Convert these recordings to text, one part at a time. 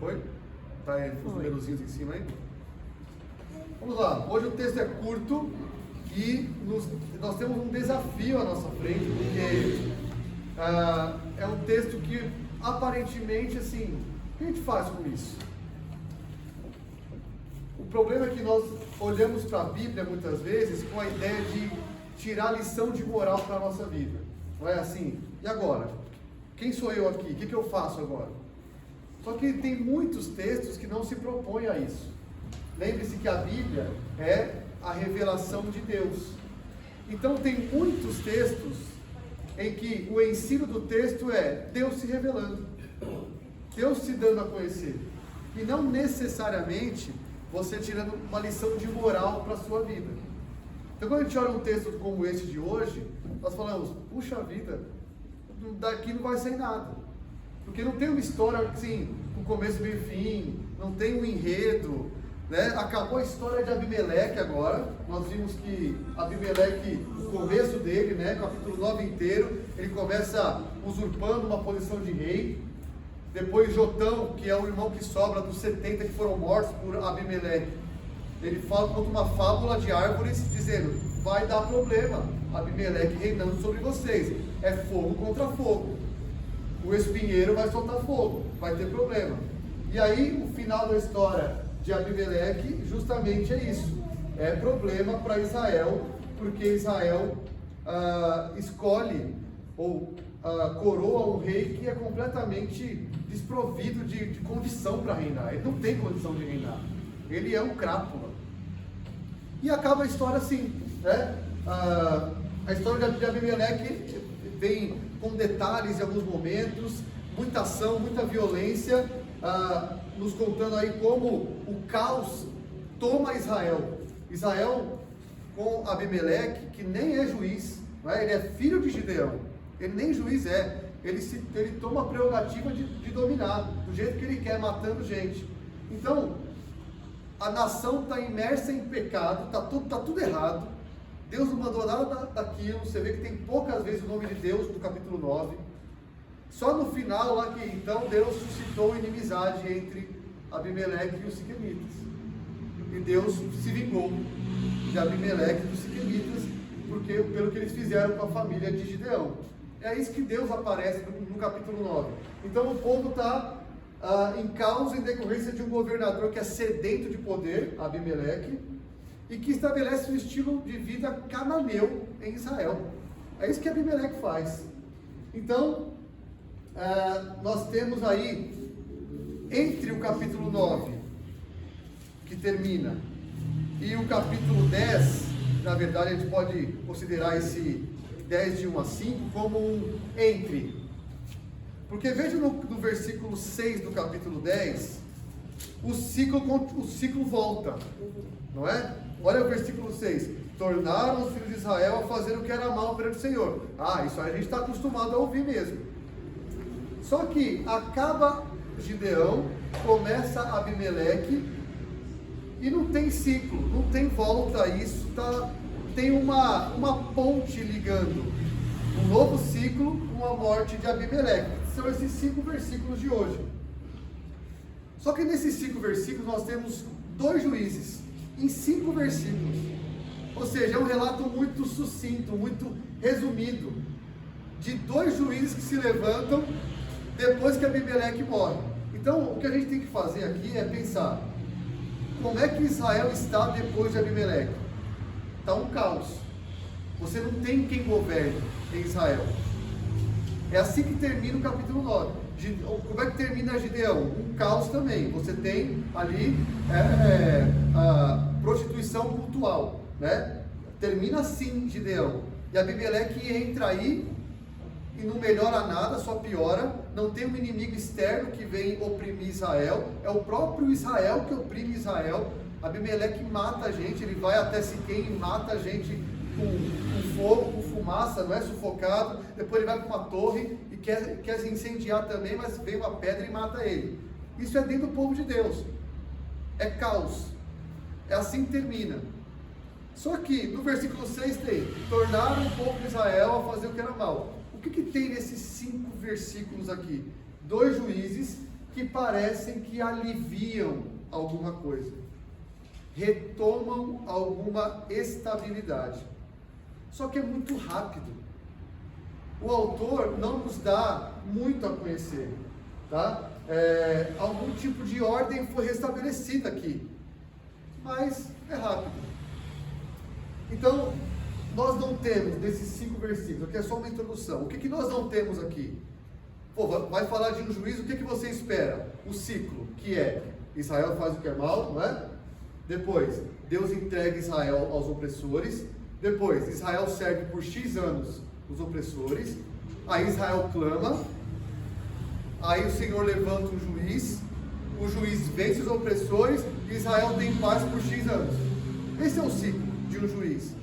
Foi? Está aí os númerozinhos em cima aí? Vamos lá, hoje o texto é curto e nós temos um desafio à nossa frente, porque é um texto que aparentemente, assim, o que a gente faz com isso? O problema é que nós olhamos para a Bíblia muitas vezes com a ideia de tirar lição de moral para a nossa vida. Não é assim? E agora? Quem sou eu aqui? O que eu faço agora? Só que tem muitos textos que não se propõem a isso. Lembre-se que a Bíblia é a revelação de Deus. Então tem muitos textos em que o ensino do texto é Deus se revelando, Deus se dando a conhecer, e não necessariamente você tirando uma lição de moral para a sua vida. Então quando a gente olha um texto como esse de hoje, nós falamos, puxa vida, daqui não vai sair nada, porque não tem uma história assim, com começo, meio e fim, não tem um enredo, né? Acabou a história de Abimeleque agora. Nós vimos que Abimeleque, o começo dele, né, capítulo 9 inteiro, ele começa usurpando uma posição de rei. Depois Jotão, que é o irmão que sobra dos 70 que foram mortos por Abimeleque, ele fala contra uma fábula de árvores, dizendo, vai dar problema, Abimeleque reinando sobre vocês, é fogo contra fogo, o espinheiro vai soltar fogo, vai ter problema. E aí o final da história de Abimeleque justamente é isso, é problema para Israel, porque Israel escolhe ou coroa um rei que é completamente desprovido de condição para reinar. Ele não tem condição de reinar, ele é um crápula. E acaba a história assim, né? A história de Abimeleque vem com detalhes em alguns momentos, muita ação, muita violência, nos contando aí como o caos toma Israel. Israel com Abimeleque, que nem é juiz, né? Ele é filho de Gideão, ele nem juiz é, ele toma a prerrogativa de dominar, do jeito que ele quer, matando gente. Então, a nação está imersa em pecado, está tudo errado, Deus não mandou nada daquilo, você vê que tem poucas vezes o nome de Deus no capítulo 9, só no final lá que então Deus suscitou inimizade entre Abimeleque e os siquemitas, e Deus se vingou de Abimeleque e dos siquemitas, pelo que eles fizeram com a família de Gideão. É isso que Deus aparece no capítulo 9. Então o povo está em causa em decorrência de um governador que é sedento de poder, Abimeleque, e que estabelece um estilo de vida cananeu em Israel. É isso que Abimeleque faz. Então, nós temos aí, entre o capítulo 9, que termina, e o capítulo 10, na verdade a gente pode considerar esse 10 de 1 a 5 como um entre. Porque veja no versículo 6 do capítulo 10, o ciclo volta, não é? Olha o versículo 6, tornaram os filhos de Israel a fazer o que era mal perante o Senhor. Isso aí a gente está acostumado a ouvir mesmo. Só que acaba Gideão, começa Abimeleque, e não tem ciclo, não tem volta, isso tem uma ponte ligando um novo ciclo com a morte de Abimeleque. São esses 5 versículos de hoje. Só que nesses 5 versículos nós temos 2 juízes, em 5 versículos. Ou seja, é um relato muito sucinto, muito resumido, de 2 juízes que se levantam depois que Abimeleque morre. Então, o que a gente tem que fazer aqui é pensar, como é que Israel está depois de Abimeleque? Está um caos. Você não tem quem governe em Israel. É assim que termina o capítulo 9. Como é que termina Gideão? Um caos também. Você tem ali a prostituição cultural, né? Termina assim Gideão. E Abimeleque entra aí e não melhora nada, só piora. Não tem um inimigo externo que vem oprimir Israel, é o próprio Israel que oprime Israel. Abimeleque mata a gente, ele vai até Siquém e mata a gente com fogo, com fumaça, não é, sufocado. Depois ele vai para uma torre e quer se incendiar também, mas vem uma pedra e mata ele. Isso é dentro do povo de Deus, é caos, é assim que termina. Só que no versículo 6 tem, tornaram o povo de Israel a fazer o que era mal. O que tem nesses 5 versículos aqui? 2 juízes que parecem que aliviam alguma coisa, retomam alguma estabilidade. Só que é muito rápido. O autor não nos dá muito a conhecer, tá? Algum tipo de ordem foi restabelecida aqui, mas é rápido. Então, nós não temos desses 5 versículos, aqui é só uma introdução. O que nós não temos aqui? Pô, vai falar de um juízo, o que você espera? O ciclo, que é Israel faz o que é mal, não é? Depois, Deus entrega Israel aos opressores. Depois, Israel serve por X anos os opressores. Aí Israel clama. Aí o Senhor levanta um juiz. O juiz vence os opressores e Israel tem paz por X anos. Esse é o ciclo de um juiz.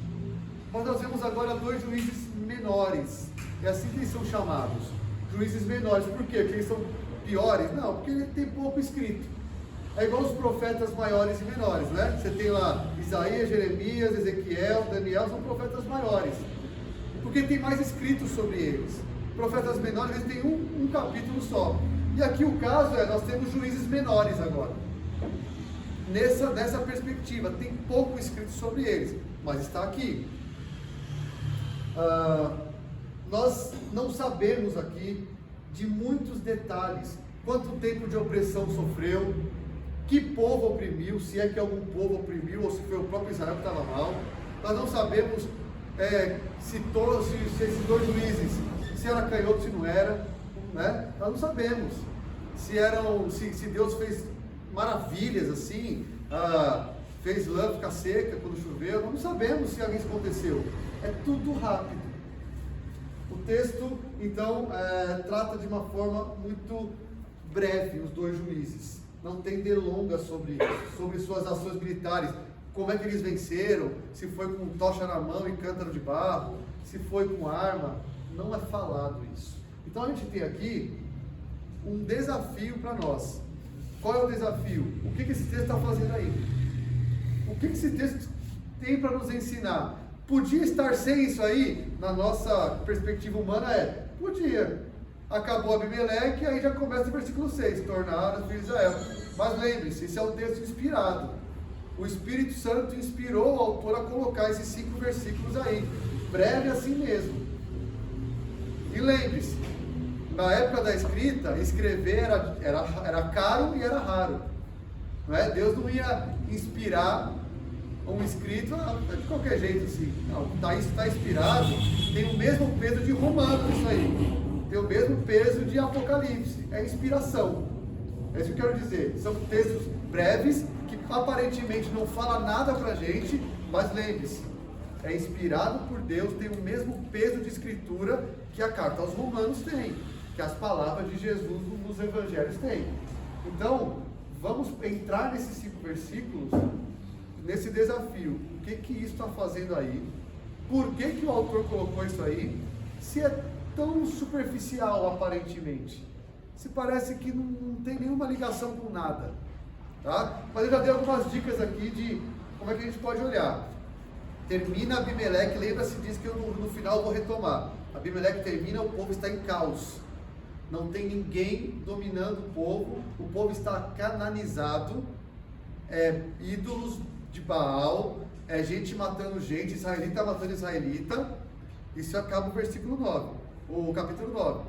Mas nós vemos agora 2 juízes menores. É assim que eles são chamados. Juízes menores. Por quê? Porque eles são piores? Não, porque ele tem pouco escrito. É igual os profetas maiores e menores, né? Você tem lá Isaías, Jeremias, Ezequiel, Daniel, são profetas maiores. Porque tem mais escrito sobre eles. Profetas menores, eles têm um capítulo só. E aqui o caso nós temos juízes menores agora. Nessa perspectiva, tem pouco escrito sobre eles, mas está aqui. Nós não sabemos aqui de muitos detalhes. Quanto tempo de opressão sofreu, que povo oprimiu, se é que algum povo oprimiu, ou se foi o próprio Israel que estava mal. Nós não sabemos se esses 2 juízes, se era canhoto, se não era, né? Nós não sabemos se Deus fez maravilhas assim, fez lã ficar seca quando choveu. Nós não sabemos se isso aconteceu. É tudo rápido. O texto, então, trata de uma forma muito breve os 2 juízes. Não tem delongas sobre isso, sobre suas ações militares, como é que eles venceram, se foi com tocha na mão e cântaro de barro, se foi com arma, não é falado isso. Então a gente tem aqui um desafio para nós. Qual é o desafio? O que esse texto está fazendo aí? O que esse texto tem para nos ensinar? Podia estar sem isso aí? Na nossa perspectiva humana podia. Acabou Abimeleque, aí já começa o versículo 6, tornaram os filhos de Israel. Mas lembre-se, esse é um texto inspirado. O Espírito Santo inspirou o autor a colocar esses 5 versículos aí. Breve assim mesmo. E lembre-se, na época da escrita, escrever era caro e era raro. Não é? Deus não ia inspirar um escrito de qualquer jeito assim. Não, isso está inspirado, tem o mesmo peso de Romanos isso aí. Tem o mesmo peso de Apocalipse, é inspiração. É isso que eu quero dizer. São textos breves, que aparentemente não fala nada pra gente, mas lembre-se, é inspirado por Deus, tem o mesmo peso de escritura que a carta aos Romanos tem, que as palavras de Jesus nos evangelhos têm. Então, vamos entrar nesses 5 versículos, nesse desafio. O que isso está fazendo aí? Por que o autor colocou isso aí? Se é tão superficial aparentemente, se parece que não tem nenhuma ligação com nada, tá? Mas eu já dei algumas dicas aqui de como é que a gente pode olhar. Termina Abimeleque, lembra-se disso que eu no final vou retomar. Abimeleque termina, o povo está em caos, não tem ninguém dominando o povo está cananizado, ídolos de Baal, gente matando gente, israelita matando israelita. Isso acaba o versículo 9. O capítulo 9,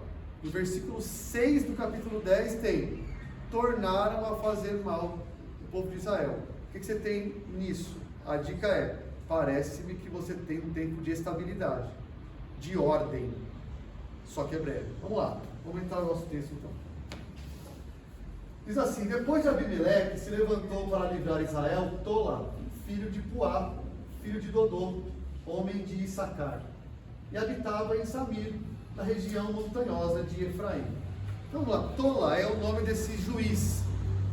no versículo 6 do capítulo 10 tem: tornaram a fazer mal o povo de Israel. O que você tem nisso? A dica parece-me que você tem um tempo de estabilidade, de ordem, só que é breve. Vamos lá, vamos entrar no nosso texto então. Diz assim: depois de Abimeleque se levantou para livrar Israel Tola, filho de Puá, filho de Dodô, homem de Issacar, e habitava em Samir, na região montanhosa de Efraim. Vamos lá, Tola é o nome desse juiz,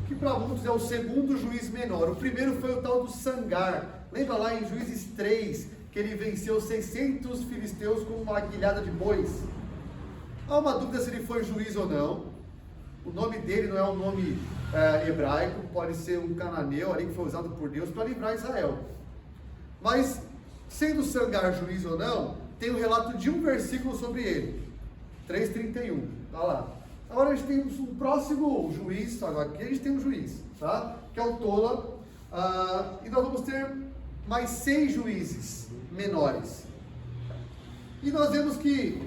que para muitos é o segundo juiz menor. O primeiro foi o tal do Sangar. Lembra lá em Juízes 3, que ele venceu 600 filisteus com uma aguilhada de bois? Há uma dúvida se ele foi juiz ou não. O nome dele não é um nome hebraico, pode ser um cananeu ali que foi usado por Deus para livrar Israel. Mas, sendo Sangar juiz ou não, tem um relato de um versículo sobre ele, 3:31, está lá. Agora a gente tem um próximo juiz, agora aqui a gente tem um juiz, tá? Que é o Tola, e nós vamos ter mais 6 juízes menores. E nós vemos que,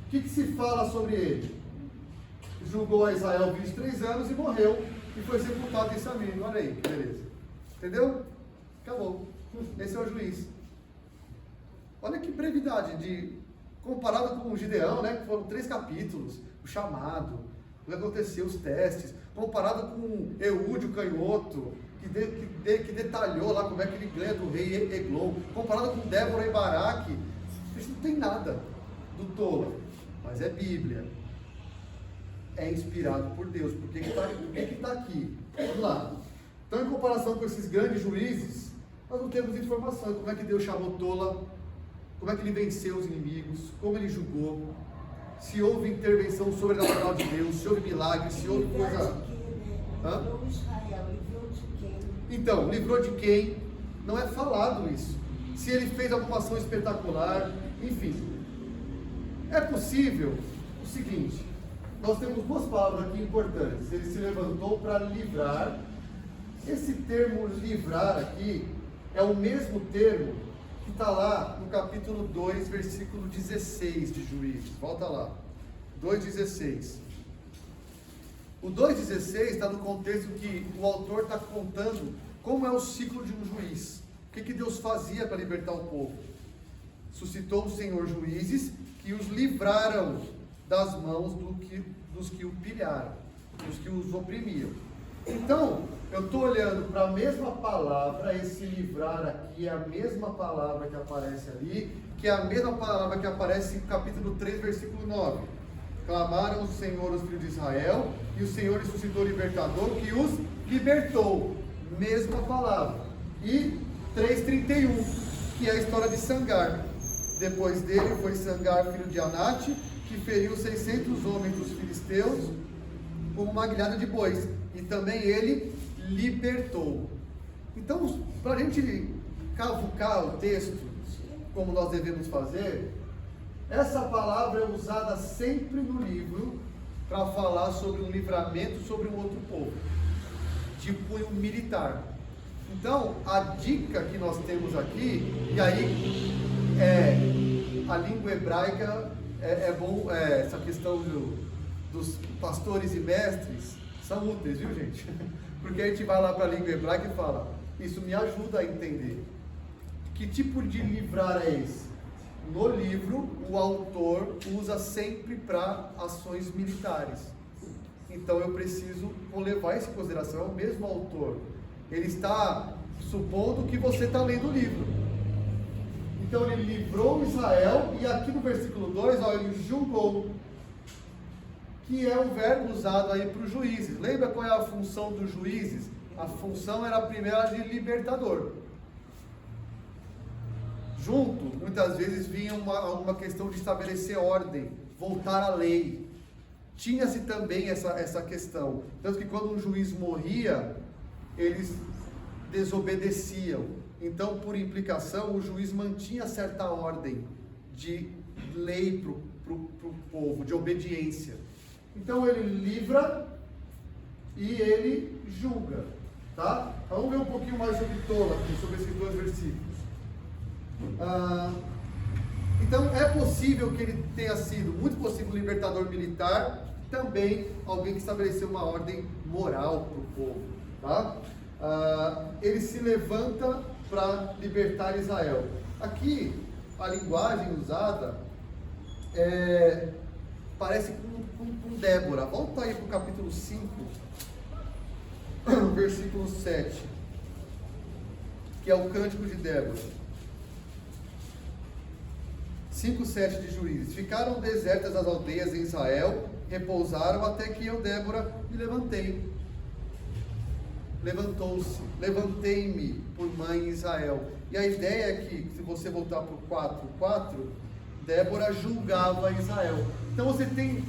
o que se fala sobre ele? Julgou a Israel 23 anos e morreu, e foi sepultado em Samir. Olha aí, que beleza. Entendeu? Acabou. Esse é o juiz. Olha que brevidade, comparado com o Gideão, né, que foram 3 capítulos, o chamado, o que aconteceu, os testes, comparado com Eude, o canhoto, que detalhou lá como é que ele ganha do rei Eglon, comparado com Débora e Baraque, isso não tem nada do Tola, mas é Bíblia, é inspirado por Deus. Por que está aqui? Vamos lá. Então, em comparação com esses grandes juízes, nós não temos informação de como é que Deus chamou Tola, como é que ele venceu os inimigos, como ele julgou, se houve intervenção sobrenatural de Deus, se houve milagre, se houve coisa... Livrou Israel, livrou de quem? Então, livrou de quem? Não é falado isso. Se ele fez alguma ação espetacular, enfim. É possível o seguinte, nós temos 2 palavras aqui importantes. Ele se levantou para livrar. Esse termo livrar aqui é o mesmo termo que está lá no capítulo 2, versículo 16 de Juízes. Volta lá. 2,16. O 2,16 está no contexto que o autor está contando como é o ciclo de um juiz. O que Deus fazia para libertar o povo? Suscitou o Senhor juízes que os livraram das mãos dos que o pilharam, dos que os oprimiam. Então, eu estou olhando para a mesma palavra, esse livrar aqui é a mesma palavra que aparece ali, que é a mesma palavra que aparece no capítulo 3, versículo 9. Clamaram o Senhor os filhos de Israel, e o Senhor lhes suscitou o libertador, que os libertou. Mesma palavra. E 3,31, que é a história de Sangar. Depois dele foi Sangar, filho de Anate, que feriu 600 homens dos filisteus com uma guilhada de bois. E também ele libertou. Então, para a gente cavucar o texto, como nós devemos fazer, essa palavra é usada sempre no livro para falar sobre um livramento sobre um outro povo, de cunho militar. Então, a dica que nós temos aqui, e aí a língua hebraica é bom, essa questão dos pastores e mestres são úteis, viu, gente? Porque a gente vai lá para a língua hebraica e fala, isso me ajuda a entender. Que tipo de livrar é esse? No livro, o autor usa sempre para ações militares. Então eu preciso levar isso em consideração. É o mesmo autor. Ele está supondo que você está lendo o livro. Então ele livrou Israel, e aqui no versículo 2, ele julgou, que é o verbo usado aí para os juízes. Lembra qual é a função dos juízes? A função era a primeira de libertador. Junto, muitas vezes vinha uma questão de estabelecer ordem, voltar à lei. Tinha-se também essa questão. Tanto que quando um juiz morria, eles desobedeciam. Então, por implicação, o juiz mantinha certa ordem de lei para o povo, de obediência. Então, ele livra e ele julga. Tá? Vamos ver um pouquinho mais sobre Tola aqui, sobre esses 2 versículos. Então é possível que ele tenha sido, muito possível, libertador militar, também alguém que estabeleceu uma ordem moral para o povo, tá? Ele se levanta para libertar Israel. Aqui a linguagem usada parece com Débora. Volta aí para o capítulo 5, versículo 7, que é o cântico de Débora. 5:7 de Juízes. Ficaram desertas as aldeias em Israel, repousaram até que eu, Débora, me levantei. Levantou-se, levantei-me por mãe em Israel. E a ideia é que, se você voltar para o 4:4, Débora julgava Israel. Então você tem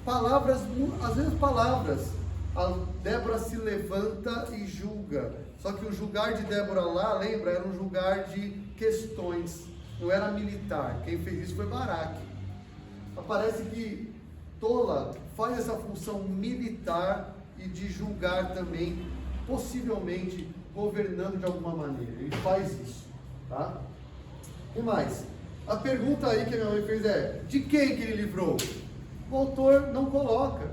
palavras, às vezes palavras. A Débora se levanta e julga. Só que o julgar de Débora lá, lembra, era um julgar de questões. Não era militar. Quem fez isso foi Baraque. Parece que Tola faz essa função militar e de julgar também, possivelmente governando de alguma maneira. Ele faz isso, tá? E mais? A pergunta aí que a minha mãe fez é: de quem que ele livrou? O autor não coloca.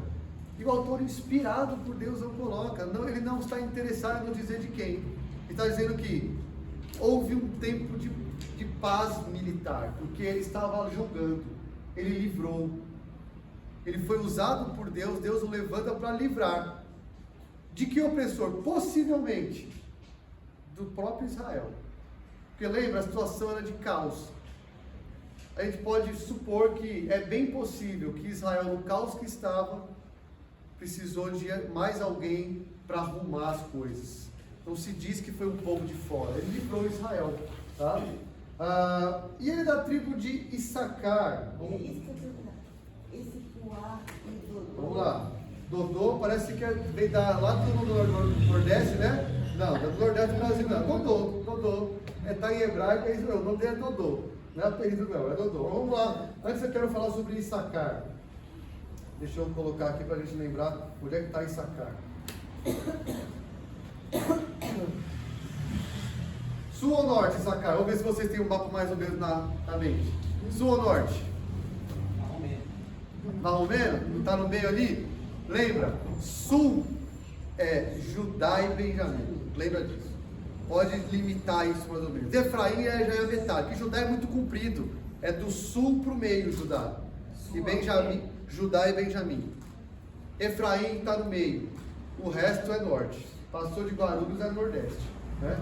E o autor inspirado por Deus não coloca. Não, ele não está interessado em dizer de quem. Ele está dizendo que houve um tempo de paz militar, porque ele estava julgando. Ele livrou. Ele foi usado por Deus. Deus o levanta para livrar. De que opressor? Possivelmente do próprio Israel. Porque lembra, a situação era de caos. A gente pode supor que é bem possível que Israel, no caos que estava, precisou de mais alguém para arrumar as coisas. Então se diz que foi um povo de fora. Ele livrou Israel, tá? E ele é da tribo de Issacar. Esse Puá e Dodô. Vamos lá. Dodô parece que veio lá do Nordeste, né? Não, do Nordeste do Brasil não. Dodô. Está em hebraico, o nome dele é Dodô. Não é apelido não, é Dodô. Vamos lá. Antes eu quero falar sobre Issacar. Deixa eu colocar aqui para a gente lembrar onde é que está Issacar. Sul ou norte, Issacar? Vamos ver se vocês têm um mapa mais ou menos na mente. Sul ou norte? Marromeno? Não está no meio ali? Lembra? Sul é Judá e Benjamim. Lembra disso? Pode limitar isso mais ou menos. Efraim já é metade, porque Judá é muito comprido. É do sul para o meio, Judá. E Benjamim, Judá e Benjamim. Efraim está no meio. O resto é norte. Passou de Guarulhos é nordeste. Né?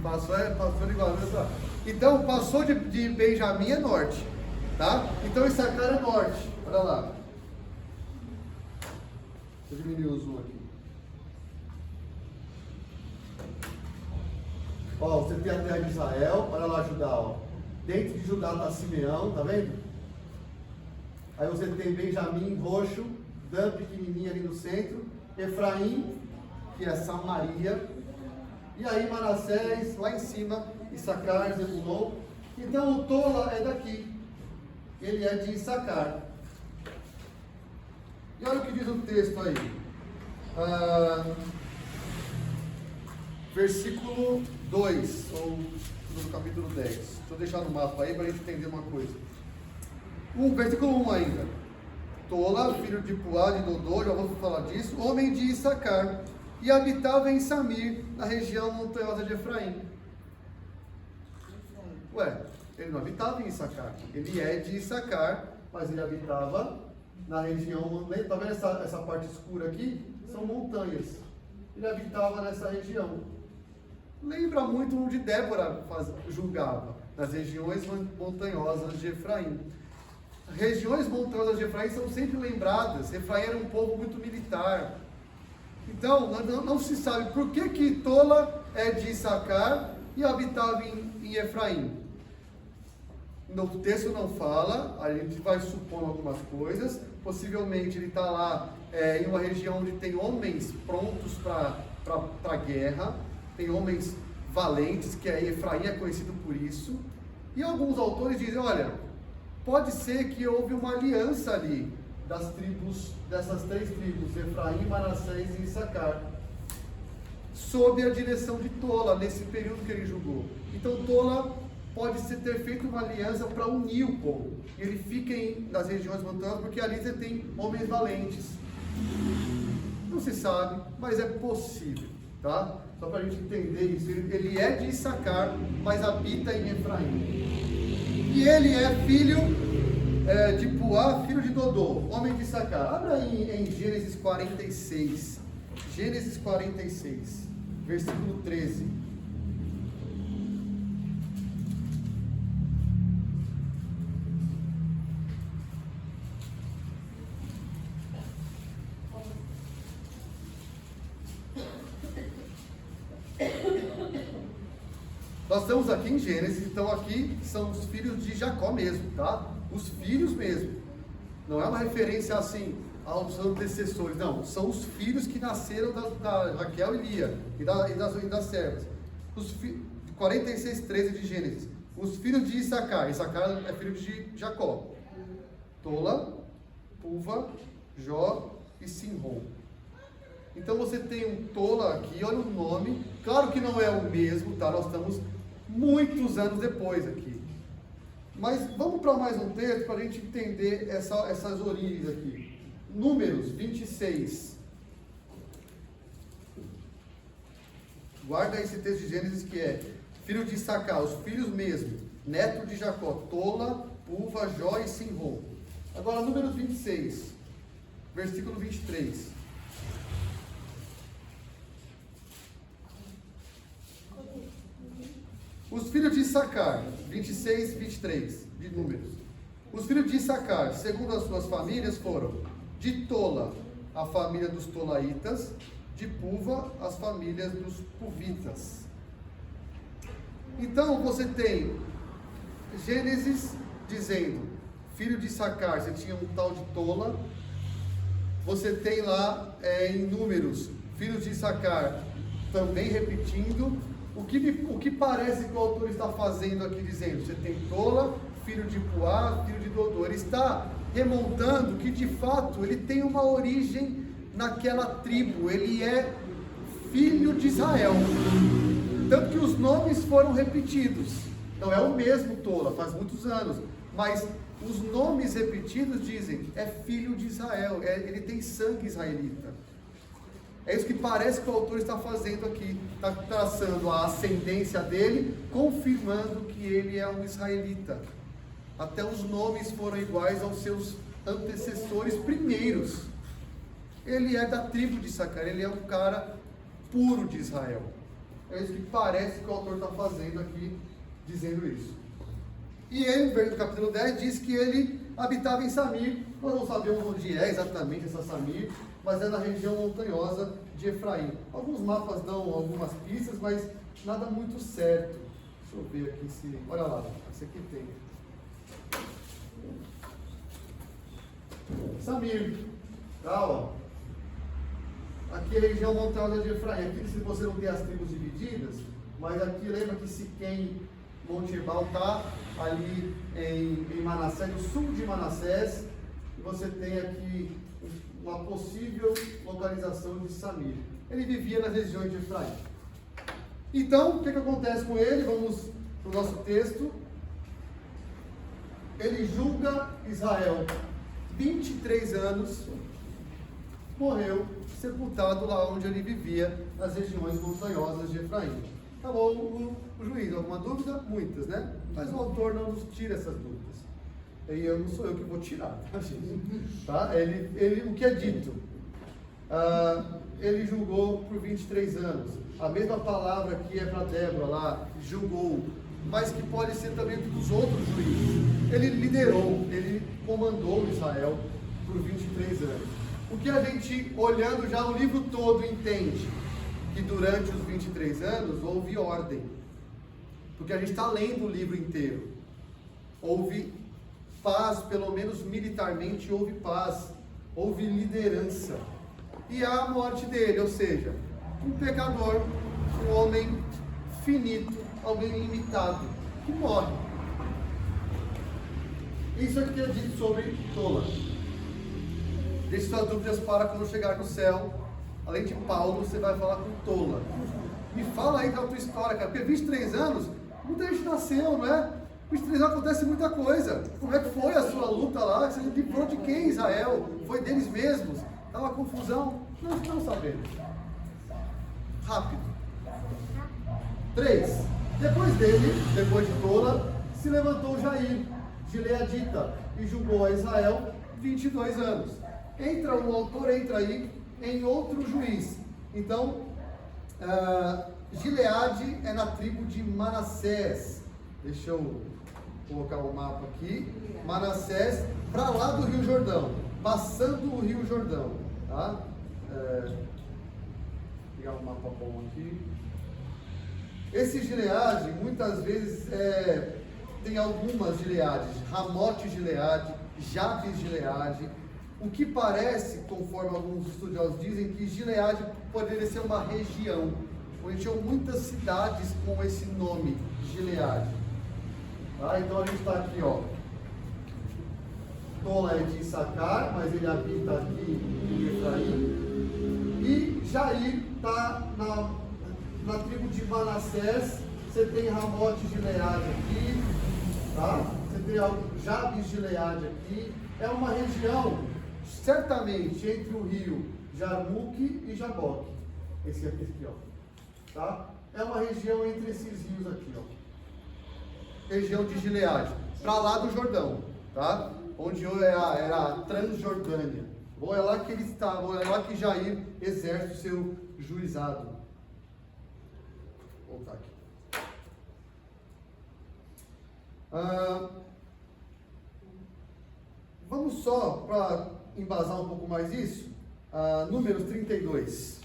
Passou de Guarulhos é. Então, passou de Benjamim é norte. Tá? Então, Issacar é norte. Olha lá. Deixa eu diminuir o zoom aqui. Ó, você tem a terra de Israel, olha lá Judá, ó. Dentro de Judá está Simeão, tá vendo? Aí você tem Benjamim roxo, Dan pequenininha ali no centro, Efraim, que é Samaria, e aí Manassés lá em cima, Issacar, Zebulon. Então o Tola é daqui, ele é de Issacar. E olha o que diz o texto aí. Versículo 2, ou no capítulo 10. Deixa eu deixar no mapa aí para a gente entender uma coisa. Versículo 1 ainda. Tola, filho de Puá, de Dodô, já vamos falar disso, homem de Issacar, e habitava em Samir, na região montanhosa de Efraim. Ué, ele não habitava em Issacar. Ele é de Issacar, mas ele habitava na região. Está vendo essa parte escura aqui? São montanhas. Ele habitava nessa região. Lembra muito onde Débora julgava, nas regiões montanhosas de Efraim. Regiões montanhosas de Efraim são sempre lembradas. Efraim era um povo muito militar. Então, não se sabe por que Tola é de Issacar e habitava em Efraim. No texto não fala, a gente vai supor algumas coisas. Possivelmente ele está lá em uma região onde tem homens prontos para a guerra, tem homens valentes, que Efraim é conhecido por isso. E alguns autores dizem, olha, pode ser que houve uma aliança ali dessas três tribos, Efraim, Manassés e Issacar, sob a direção de Tola, nesse período que ele julgou. Então Tola pode ter feito uma aliança para unir o povo. Ele fica nas regiões montanhosas porque ali você tem homens valentes. Não se sabe, mas é possível, tá? Só para a gente entender isso. Ele é de Issacar, mas habita em Efraim. E ele é filho de Puá, filho de Dodô, homem de Issacar. Abra aí em Gênesis 46. Gênesis 46, versículo 13. Nós estamos aqui em Gênesis, então aqui são os filhos de Jacó mesmo, tá? Os filhos mesmo. Não é uma referência assim aos antecessores, não. São os filhos que nasceram da Raquel e Lia e das servas. 46:13 de Gênesis. Os filhos de Issacar. Issacar é filho de Jacó. Tola, Puva, Jó e Simron. Então você tem um Tola aqui, olha o nome. Claro que não é o mesmo, tá? Nós estamos muitos anos depois aqui. Mas vamos para mais um texto para a gente entender essas origens aqui. Números 26. Guarda esse texto de Gênesis que é: filho de Issacar, os filhos mesmo, neto de Jacó, Tola, Puva, Jó e Simron. Agora, Números 26, versículo 23. Os filhos de Issacar, 26, 23, de Números. Os filhos de Issacar, segundo as suas famílias, foram: de Tola, a família dos Tolaitas; de Puva, as famílias dos Puvitas. Então você tem Gênesis dizendo: filho de Issacar, você tinha um tal de Tola. Você tem lá em Números, filhos de Issacar, também repetindo. O que parece que o autor está fazendo aqui, dizendo: você tem Tola, filho de Puá, filho de Dodô. Ele está remontando que de fato ele tem uma origem naquela tribo, ele é filho de Israel. Tanto que os nomes foram repetidos. Não é o mesmo Tola, faz muitos anos, mas os nomes repetidos dizem: é filho de Israel, ele tem sangue israelita. É isso que parece que o autor está fazendo aqui, está traçando a ascendência dele, confirmando que ele é um israelita. Até os nomes foram iguais aos seus antecessores primeiros. Ele é da tribo de Issacar, ele é um cara puro de Israel. É isso que parece que o autor está fazendo aqui, dizendo isso. E ele, no capítulo 10, diz que ele habitava em Samir. Nós não sabemos onde é exatamente essa Samir, mas é na região montanhosa de Efraim. Alguns mapas dão algumas pistas, mas nada muito certo. Deixa eu ver aqui se... Olha lá, esse aqui tem. Samir. Tá, ó. Aqui é a região montanhosa de Efraim. Aqui, se você não tem as tribos divididas, mas aqui lembra que Siquém, Monte Ebal está ali em Manassés, no sul de Manassés, e você tem aqui uma possível localização de Samir. Ele vivia nas regiões de Efraim. Então, o que acontece com ele? Vamos para o nosso texto. Ele julga Israel 23 anos, morreu sepultado lá onde ele vivia, nas regiões montanhosas de Efraim. Acabou o juiz. Alguma dúvida? Muitas, né? Mas o autor não nos tira essas dúvidas. E eu não sou eu que vou tirar, tá, gente? Tá? O que é dito? Ele julgou por 23 anos. A mesma palavra que é para Débora lá, julgou, mas que pode ser também dos outros juízes. Ele liderou, ele comandou Israel por 23 anos. O que a gente, olhando já o livro todo, entende? Que durante os 23 anos houve ordem. Porque a gente está lendo o livro inteiro. Houve paz, pelo menos militarmente houve paz. Houve liderança. E a morte dele, ou seja, um pecador, um homem finito, alguém limitado, que morre. Isso aqui é dito sobre Tola. Deixe suas dúvidas para quando chegar no céu. Além de Paulo, você vai falar com Tola. Me fala aí da tua história, cara. Porque 23 anos, muita gente nasceu, não é? 23 anos acontece muita coisa. Como é que foi a sua luta lá? Você livrou de quem, Israel? Foi deles mesmos? Estava confusão? Não estão sabendo. Rápido. 3. Depois dele, depois de Tola, se levantou Jair, gileadita, e julgou a Israel 22 anos. O autor entra aí em outro juiz. Então, Gileade é na tribo de Manassés. Deixa eu colocar o mapa aqui. Manassés, para lá do Rio Jordão, passando o Rio Jordão. Tá? Vou pegar um mapa bom aqui. Esse Gileade, muitas vezes, tem algumas Gileades. Ramote Gileade, Jabes Gileade. O que parece, conforme alguns estudiosos dizem, que Gileade poderia ser uma região, onde tinham muitas cidades com esse nome, Gileade. Tá? Então a gente está aqui, ó. Tola é de Issacar, mas ele habita aqui em Efraim. E Jair está na tribo de Manassés. Você tem Ramote de Gileade aqui, tá? Você tem Jabes de Gileade aqui. É uma região, certamente, entre o rio Jarmuque e Jaboque. Esse aqui, ó. Tá? É uma região entre esses rios aqui, ó. Região de Gileade. Para lá do Jordão, tá? Onde era a Transjordânia. Ou é lá que ele está, ou é lá que Jair exerce o seu juizado. Vou voltar aqui. Vamos só, para embasar um pouco mais isso, Números 32.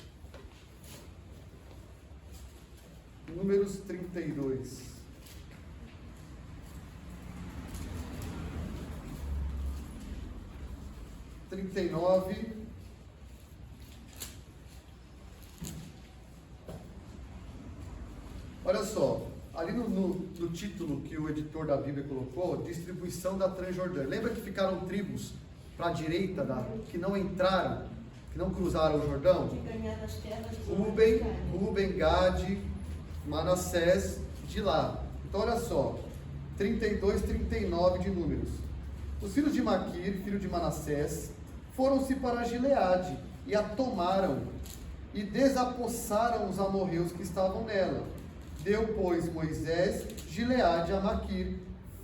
Números 32. Olha só, ali no título que o editor da Bíblia colocou, distribuição da Transjordânia. Lembra que ficaram tribos para a direita, que não entraram, que não cruzaram o Jordão? Ruben, Gade, Manassés, de lá. Então olha só, 32, 39 de Números. Os filhos de Maquir, filho de Manassés, foram-se para Gileade e a tomaram e desapossaram os amorreus que estavam nela. Deu, pois, Moisés Gileade a Maquir,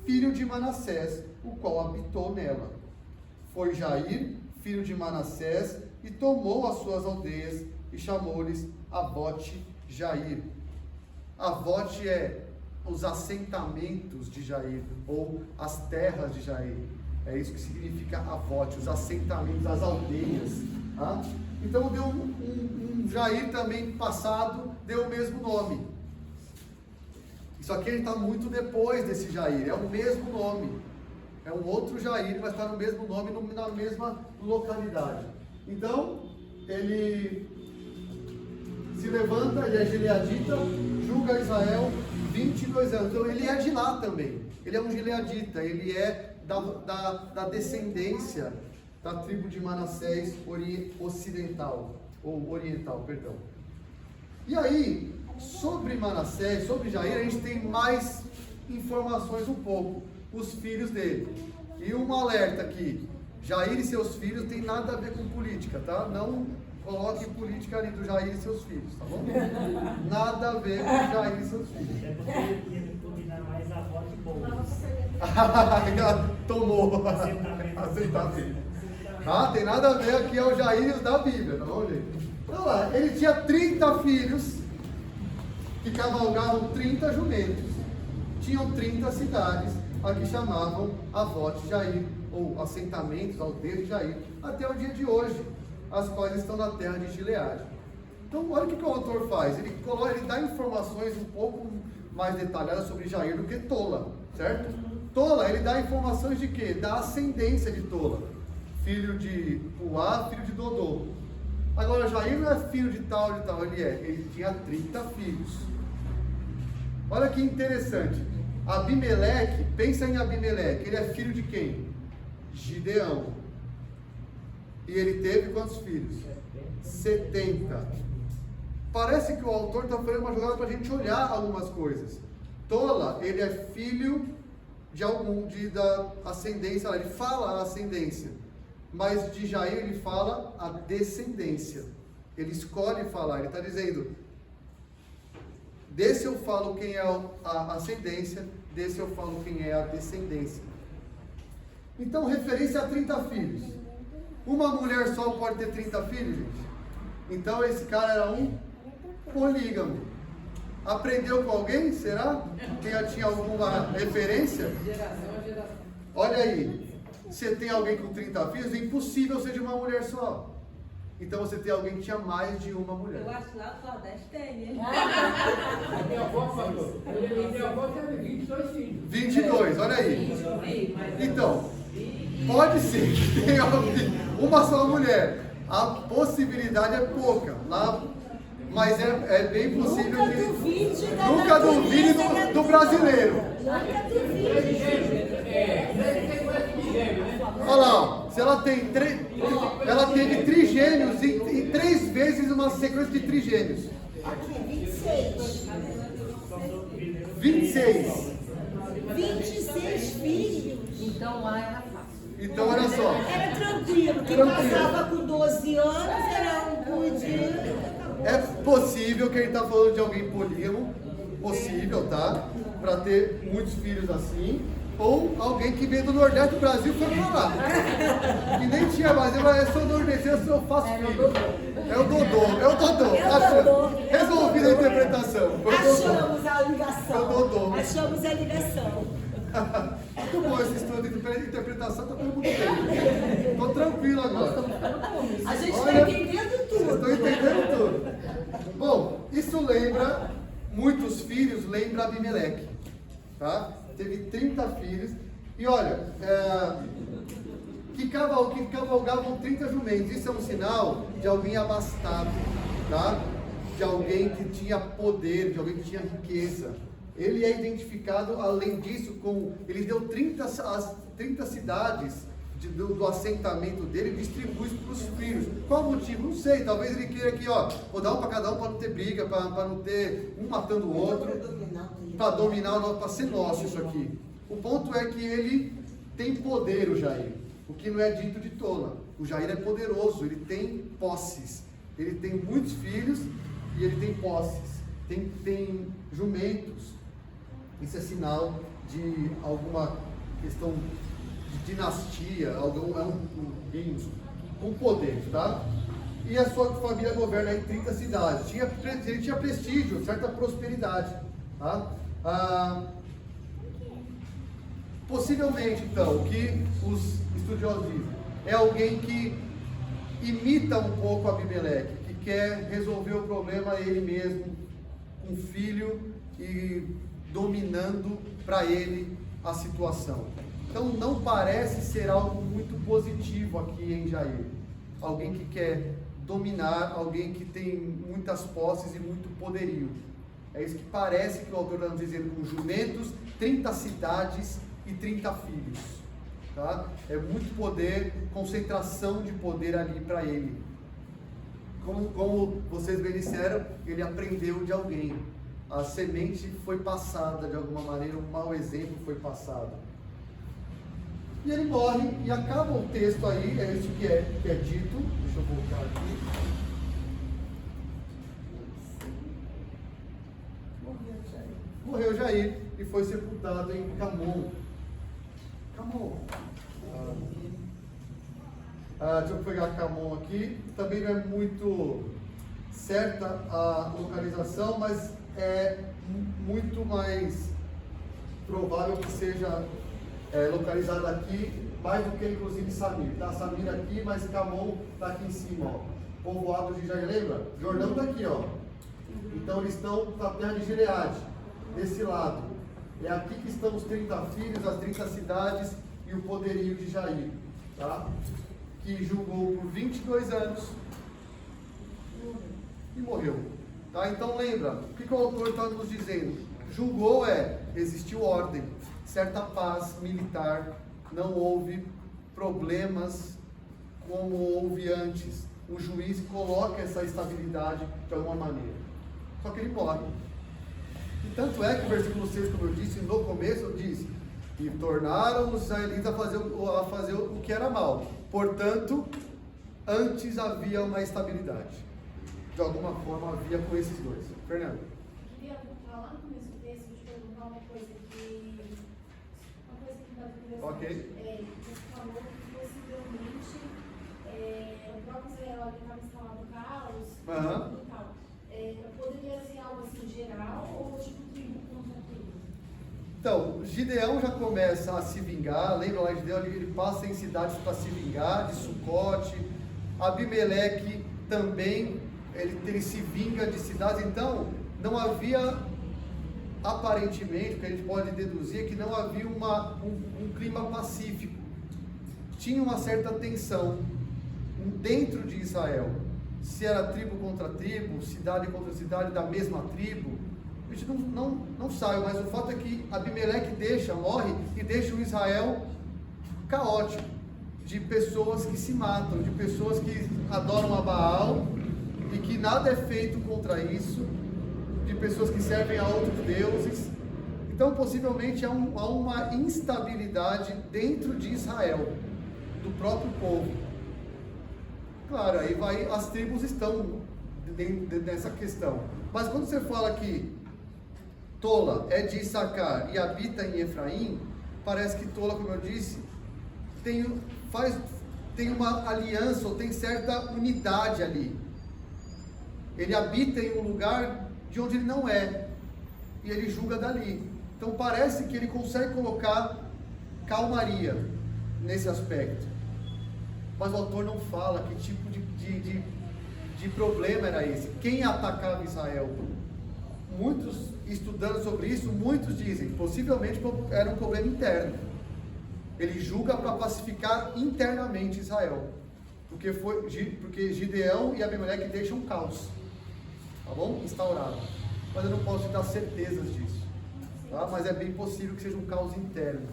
filho de Manassés, o qual habitou nela. Foi Jair, filho de Manassés, e tomou as suas aldeias e chamou-lhes Avote Jair. Avote é os assentamentos de Jair, ou as terras de Jair. É isso que significa Avote, os assentamentos, as aldeias. Tá? Então deu um Jair também passado, deu o mesmo nome. Isso aqui ele está muito depois desse Jair, é o mesmo nome. É um outro Jair, mas está no mesmo nome, na mesma localidade. Então, ele se levanta e é gileadita, julga Israel 22 anos. Então, ele é de lá também. Ele é um gileadita, ele é da descendência da tribo de Manassés ocidental, ou oriental, perdão. E aí, sobre Manassés, sobre Jair, a gente tem mais informações um pouco, os filhos dele. E um alerta aqui, Jair e seus filhos tem nada a ver com política, tá? Não coloque política ali do Jair e seus filhos, tá bom? Nada a ver com Jair e seus filhos. É porque ele ia combinar mais a voz boa. Tomou. Aceitamento. Ah, tem nada a ver aqui, é o Jair da Bíblia, tá bom, gente? Então lá, ele tinha 30 filhos que cavalgavam 30 jumentos. Tinham 30 cidades, a que chamavam Avote Jair, ou assentamentos, aldeias de Jair, até o dia de hoje, as quais estão na terra de Gileade. Então, olha o que o autor faz. Ele dá informações um pouco mais detalhadas sobre Jair do que Tola, certo? Tola, ele dá informações de quê? Da ascendência de Tola. Filho de Puá, filho de Dodô. Agora, Jair não é filho de tal, ele tinha 30 filhos. Olha que interessante. Abimeleque, pensa em Abimeleque, ele é filho de quem? Gideão. E ele teve quantos filhos? 70. Parece que o autor está fazendo uma jogada para a gente olhar algumas coisas. Tola, ele é filho da ascendência, ele fala a ascendência. Mas de Jair ele fala a descendência. Ele escolhe falar, ele está dizendo: desse eu falo quem é a ascendência, desse eu falo quem é a descendência. Então, referência a 30 filhos. Uma mulher só pode ter 30 filhos, gente? Então, esse cara era um polígamo. Aprendeu com alguém? Será? Quem já tinha alguma referência? Olha aí. Você tem alguém com 30 filhos, é impossível ser de uma mulher só. Então você tem alguém que tinha mais de uma mulher. Eu acho que lá no Nordeste tem, né? Minha avó falou. Minha avó teve 22 filhos. 22, olha aí. Então, pode ser que tenha uma só mulher. A possibilidade é pouca. Lá, mas é bem possível que. Nunca duvide do brasileiro. Olha lá, ó. Se ela tem ela teve trigêmeos e 3 vezes uma sequência de trigêmeos. Aqui, 26. 26. 26 filhos. Então lá era fácil. Então, olha só. Era tranquilo. Quem casava com 12 anos era um pudim. É possível que ele está falando de alguém polígamo, possível, tá? Para ter muitos filhos assim, ou alguém que veio do Nordeste do Brasil e foi para lá. E nem tinha mais, eu sou nordestino, eu faço filho. É o Dodô. Resolvida a interpretação. Foi o Dodô. Achamos a ligação. Foi o Dodô. Achamos a ligação. Muito bom esse estudo de interpretação, tá todo mundo bem. Tô tranquilo agora. A gente está Olha, entendendo Vocês tudo. estão entendendo tudo. Bom, isso lembra, muitos filhos, lembra Abimeleque. Tá? Teve 30 filhos. E olha, que cavalgavam 30 jumentos. Isso é um sinal de alguém abastado, tá? De alguém que tinha poder, de alguém que tinha riqueza. Ele é identificado, além disso, ele deu 30 cidades do assentamento dele e distribui para os filhos. Qual o motivo? Não sei. Talvez ele queira aqui, ó, vou dar um para cada um para não ter briga, para não ter um matando o outro, para dominar, para ser nosso isso aqui. O ponto é que ele tem poder, o Jair. O que não é dito de tola. O Jair é poderoso, ele tem posses. Ele tem muitos filhos e ele tem posses. Tem jumentos. Isso é sinal de alguma questão de dinastia, alguém com poder, tá? E a sua família governa em 30 cidades. Ele tinha prestígio, certa prosperidade, tá? Possivelmente, então, o que os estudiosos dizem é alguém que imita um pouco Abimeleque, que quer resolver o problema ele mesmo, com filho e dominando para ele a situação. Então não parece ser algo muito positivo aqui em Jair. Alguém que quer dominar, alguém que tem muitas posses e muito poderio. É isso que parece que o autor está nos dizendo, com jumentos, 30 cidades e 30 filhos. Tá? É muito poder, concentração de poder ali para ele. Como vocês bem disseram, ele aprendeu de alguém. A semente foi passada de alguma maneira, um mau exemplo foi passado. E ele morre e acaba o texto aí, é isso que é dito. Deixa eu voltar aqui. Morreu Jair e foi sepultado em Camon. Deixa eu pegar Camon aqui. Também não é muito certa a localização, mas é muito mais provável que seja localizado aqui, mais do que inclusive Samir. Tá? Samir aqui, mas Camon está aqui em cima, ó. Povoado de Jair, lembra? Jordão está aqui, ó. Então eles estão na terra de Gileade, desse lado. É aqui que estão os 30 filhos, as 30 cidades e o poderio de Jair, tá? Que julgou por 22 anos e morreu. Tá? Então lembra, o que o autor está nos dizendo? Julgou existiu ordem, certa paz militar, não houve problemas como houve antes. O juiz coloca essa estabilidade de alguma maneira. Só que ele morre. E tanto é que o versículo 6, como eu disse no começo, diz: e tornaram os israelitas a fazer o que era mal. Portanto, antes havia uma estabilidade. De alguma forma havia com esses dois. Fernando. Eu queria falar no começo do texto, te perguntar uma coisa que me dá curiosidade. Ok. Você falou que possivelmente o próprio Israel estava instalado caos e tal. Poderia ser algo assim geral ou tipo tribo contra tribo? Então, Gideão já começa a se vingar. Lembra lá de Gideão? Ele passa em cidades para se vingar, de Sucote. Abimeleque também, ele se vinga de cidades. Então, não havia, aparentemente, o que a gente pode deduzir é que não havia um clima pacífico. Tinha uma certa tensão dentro de Israel. Se era tribo contra tribo, cidade contra cidade da mesma tribo, a gente não sabe, mas o fato é que Abimeleque morre e deixa o Israel caótico, de pessoas que se matam, de pessoas que adoram a Baal e que nada é feito contra isso, de pessoas que servem a outros deuses. Então, possivelmente, há uma instabilidade dentro de Israel, do próprio povo. Claro, aí as tribos estão nessa questão. Mas quando você fala que Tola é de Issacar e habita em Efraim, parece que Tola, como eu disse, tem uma aliança, ou tem certa unidade ali. Ele habita em um lugar de onde ele não é, e ele julga dali. Então parece que ele consegue colocar calmaria nesse aspecto. Mas o autor não fala que tipo de problema era esse. Quem atacava Israel? Muitos, estudando sobre isso, muitos dizem, possivelmente era um problema interno. Ele julga para pacificar internamente Israel. Porque Gideão e Abimeleque deixam caos, tá bom? Instaurado. Mas eu não posso te dar certezas disso, tá? Mas é bem possível que seja um caos interno,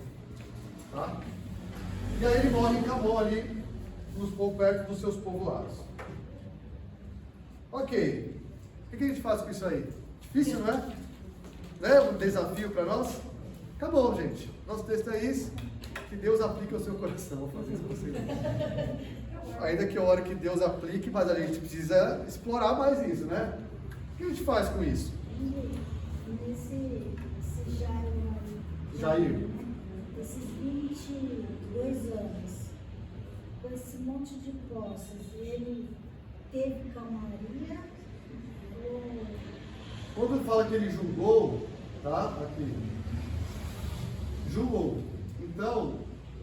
tá? E aí ele morre em Camon ali, perto dos seus povoados. Ok. O que a gente faz com isso aí? Difícil, não é? Não é um desafio para nós? Acabou, gente. Nosso texto é isso. Que Deus aplique ao seu coração. Vou fazer isso com vocês. Ainda que eu ore que Deus aplique, mas a gente precisa explorar mais isso, né? O que a gente faz com isso? Nesse Jair. Esses 22 anos, com esse monte de posses, ele teve calmaria? Quando fala que ele julgou, tá? Aqui. Julgou. Então,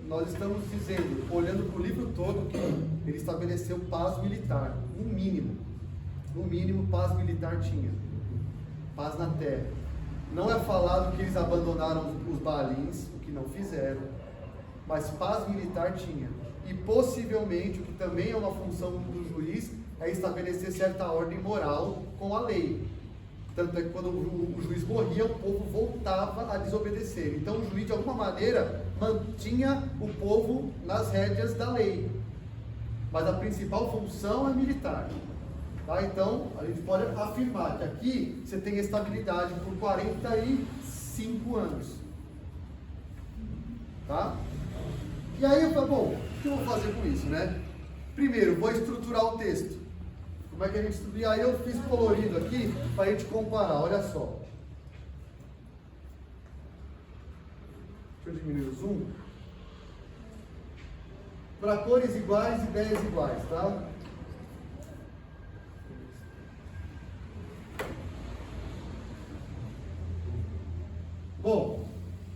nós estamos dizendo, olhando para o livro todo, que ele estabeleceu paz militar, no mínimo. No mínimo, paz militar tinha. Paz na terra. Não é falado que eles abandonaram os Baalins, o que não fizeram, mas paz militar tinha. E possivelmente, o que também é uma função do juiz, é estabelecer certa ordem moral com a lei. Tanto é que quando o juiz morria, o povo voltava a desobedecer. Então o juiz, de alguma maneira, mantinha o povo nas rédeas da lei. Mas a principal função é militar. Tá? Então, a gente pode afirmar que aqui você tem estabilidade por 45 anos. Tá? E aí eu falo, bom, o que eu vou fazer com isso, né? Primeiro, vou estruturar o texto. Como é que a gente estuda? E aí eu fiz colorido aqui para a gente comparar, olha só. Deixa eu diminuir o zoom. Para cores iguais, ideias iguais, tá? Bom,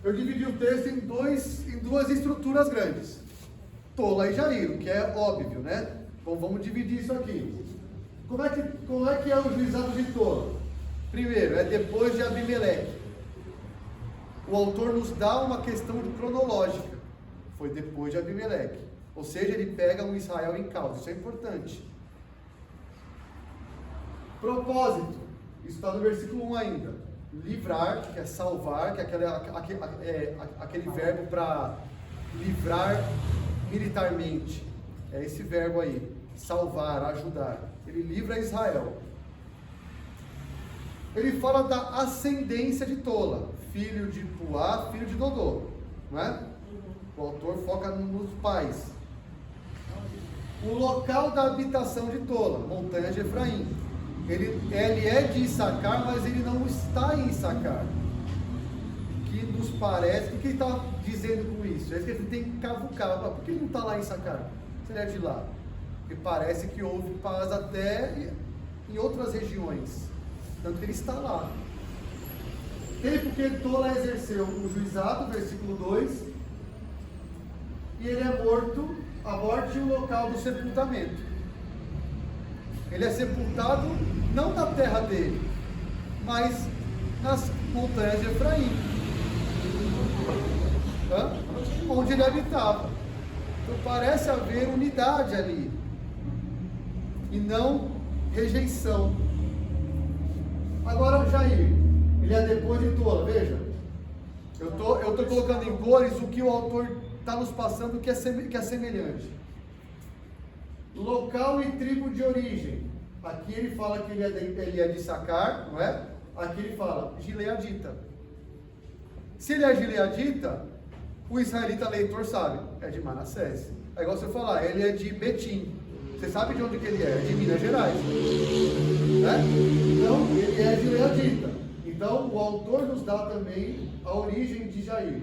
eu dividi o texto em duas estruturas grandes. Tola e Jair, que é óbvio, né? Bom, vamos dividir isso aqui. Como é que é o juizado de Tola? Primeiro, é depois de Abimeleque. O autor nos dá uma questão cronológica. Foi depois de Abimeleque. Ou seja, ele pega um Israel em causa. Isso é importante. Propósito. Isso está no versículo 1 ainda. Livrar, que é salvar, que é aquele verbo para livrar militarmente. É esse verbo aí. Salvar, ajudar. Ele livra Israel. Ele fala da ascendência de Tola, filho de Puá, filho de Dodô, não é? O autor foca nos pais. O local da habitação de Tola, montanha de Efraim. Ele é de Issacar, mas ele não está em Issacar. Que nos parece, o que ele está dizendo com isso? É que ele tem que cavucar. Por que ele não está lá em Issacar? Se ele é de lá. Porque parece que houve paz até em outras regiões. Tanto que ele está lá. Tempo que Tola exerceu o juizado, versículo 2. E ele é morto, a morte e o local do sepultamento. Ele é sepultado não na terra dele, mas nas montanhas de Efraim, onde ele habitava. Então parece haver unidade ali, e não rejeição. Agora Jair, ele é depois de Tola, veja. Eu estou colocando em cores o que o autor está nos passando que é semelhante. Local e tribo de origem. Aqui ele fala que ele é de Sacar, não é? Aqui ele fala gileadita. Se ele é gileadita, o israelita leitor sabe, é de Manassés. É igual você falar, ele é de Betim. Você sabe de onde que ele é? É de Minas Gerais. Né? Então, ele é gileadita. Então, o autor nos dá também a origem de Jair.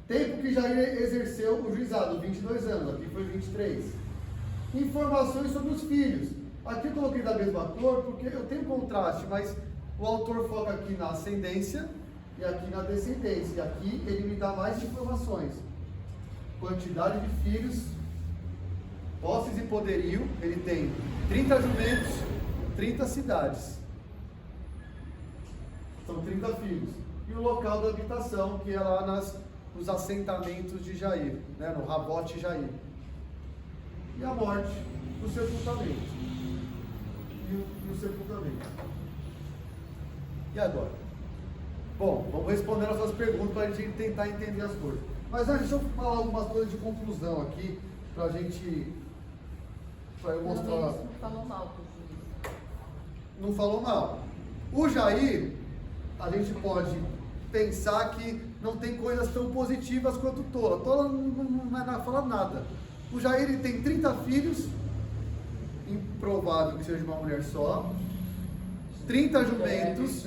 Tempo que Jair exerceu o juizado, 22 anos, aqui foi 23. Informações sobre os filhos. Aqui eu coloquei da mesma cor, porque eu tenho contraste, mas o autor foca aqui na ascendência e aqui na descendência. E aqui ele me dá mais informações. Quantidade de filhos, posses e poderio. Ele tem 30 jumentos, 30 cidades. São 30 filhos. E o local da habitação, que é lá nos assentamentos de Jair, né, no Rabote Jair. E a morte, o sepultamento. E o sepultamento. E agora? Bom, vamos responder as suas perguntas para a gente tentar entender as coisas. Mas antes, deixa eu falar algumas coisas de conclusão aqui, para a gente... Para eu mostrar... Não falou mal pro juiz. Não falou mal. O Jair, a gente pode pensar que não tem coisas tão positivas quanto Tola. Tola não fala nada. O Jair ele tem 30 filhos, improvável que seja uma mulher só, 30 jumentos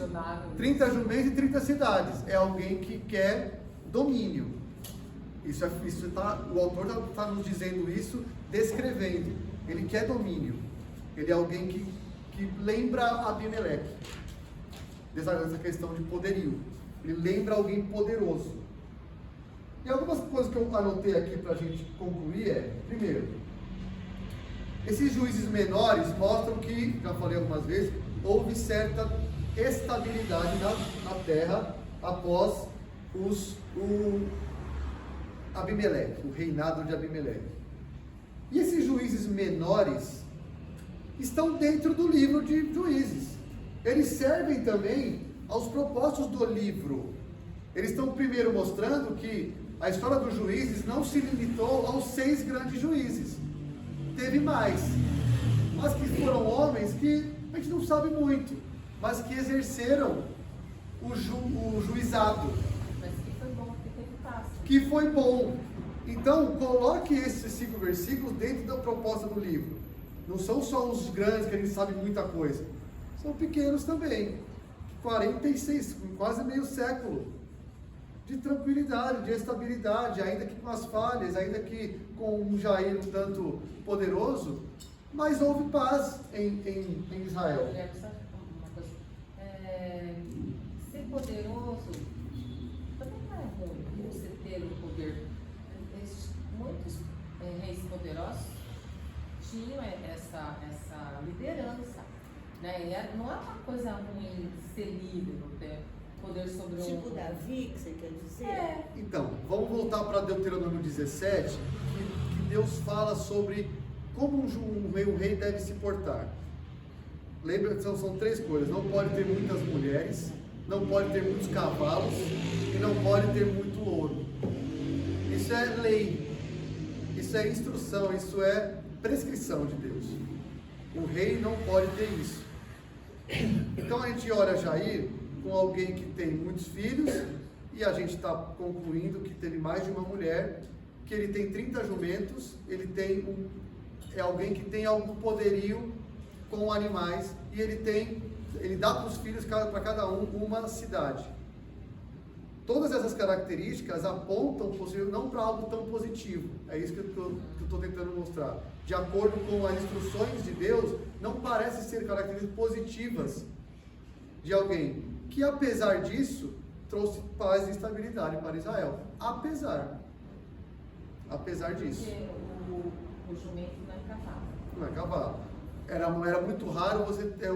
e 30 cidades. É alguém que quer domínio. O autor está nos dizendo isso, descrevendo. Ele quer domínio. Ele é alguém que lembra Abimeleque. Dessa questão de poderio. Ele lembra alguém poderoso. E algumas coisas que eu anotei aqui para a gente concluir primeiro, esses juízes menores mostram que, já falei algumas vezes, houve certa estabilidade na terra após o Abimeleque, o reinado de Abimeleque. E esses juízes menores estão dentro do livro de Juízes. Eles servem também aos propósitos do livro. Eles estão primeiro mostrando que a história dos juízes não se limitou aos 6 grandes juízes. Teve mais. Mas que foram homens que a gente não sabe muito, mas que exerceram o juizado. Mas que foi bom, que teve paz. Que foi bom. Então, coloque esses 5 versículos dentro da proposta do livro. Não são só os grandes que a gente sabe muita coisa. São pequenos também. 46, quase meio século de tranquilidade, de estabilidade, ainda que com as falhas, ainda que com um Jair um tanto poderoso, mas houve paz em Israel. Uma coisa. Ser poderoso também não é ruim, você ter o poder. Muitos reis poderosos tinham essa liderança. Né? Não é uma coisa ruim ser líder, ter poder sobre Tipo Davi, que você quer dizer? Então, vamos voltar para Deuteronômio 17, que Deus fala sobre como um rei deve se portar. Lembra que são 3 coisas: não pode ter muitas mulheres, não pode ter muitos cavalos e não pode ter muito ouro. Isso é lei, isso é instrução, isso é prescrição de Deus. O rei não pode ter isso. Então a gente olha Jair com alguém que tem muitos filhos, e a gente está concluindo que teve mais de uma mulher, que ele tem 30 jumentos, é alguém que tem algum poderio com animais, e ele dá para os filhos, para cada um, uma cidade. Todas essas características apontam não para algo tão positivo. É isso que eu estou tentando mostrar. De acordo com as instruções de Deus, não parecem ser características positivas de alguém que, apesar disso, trouxe paz e estabilidade para Israel. Apesar disso. Porque o jumento não é cavalo. Não é cavalo. Era muito raro você ter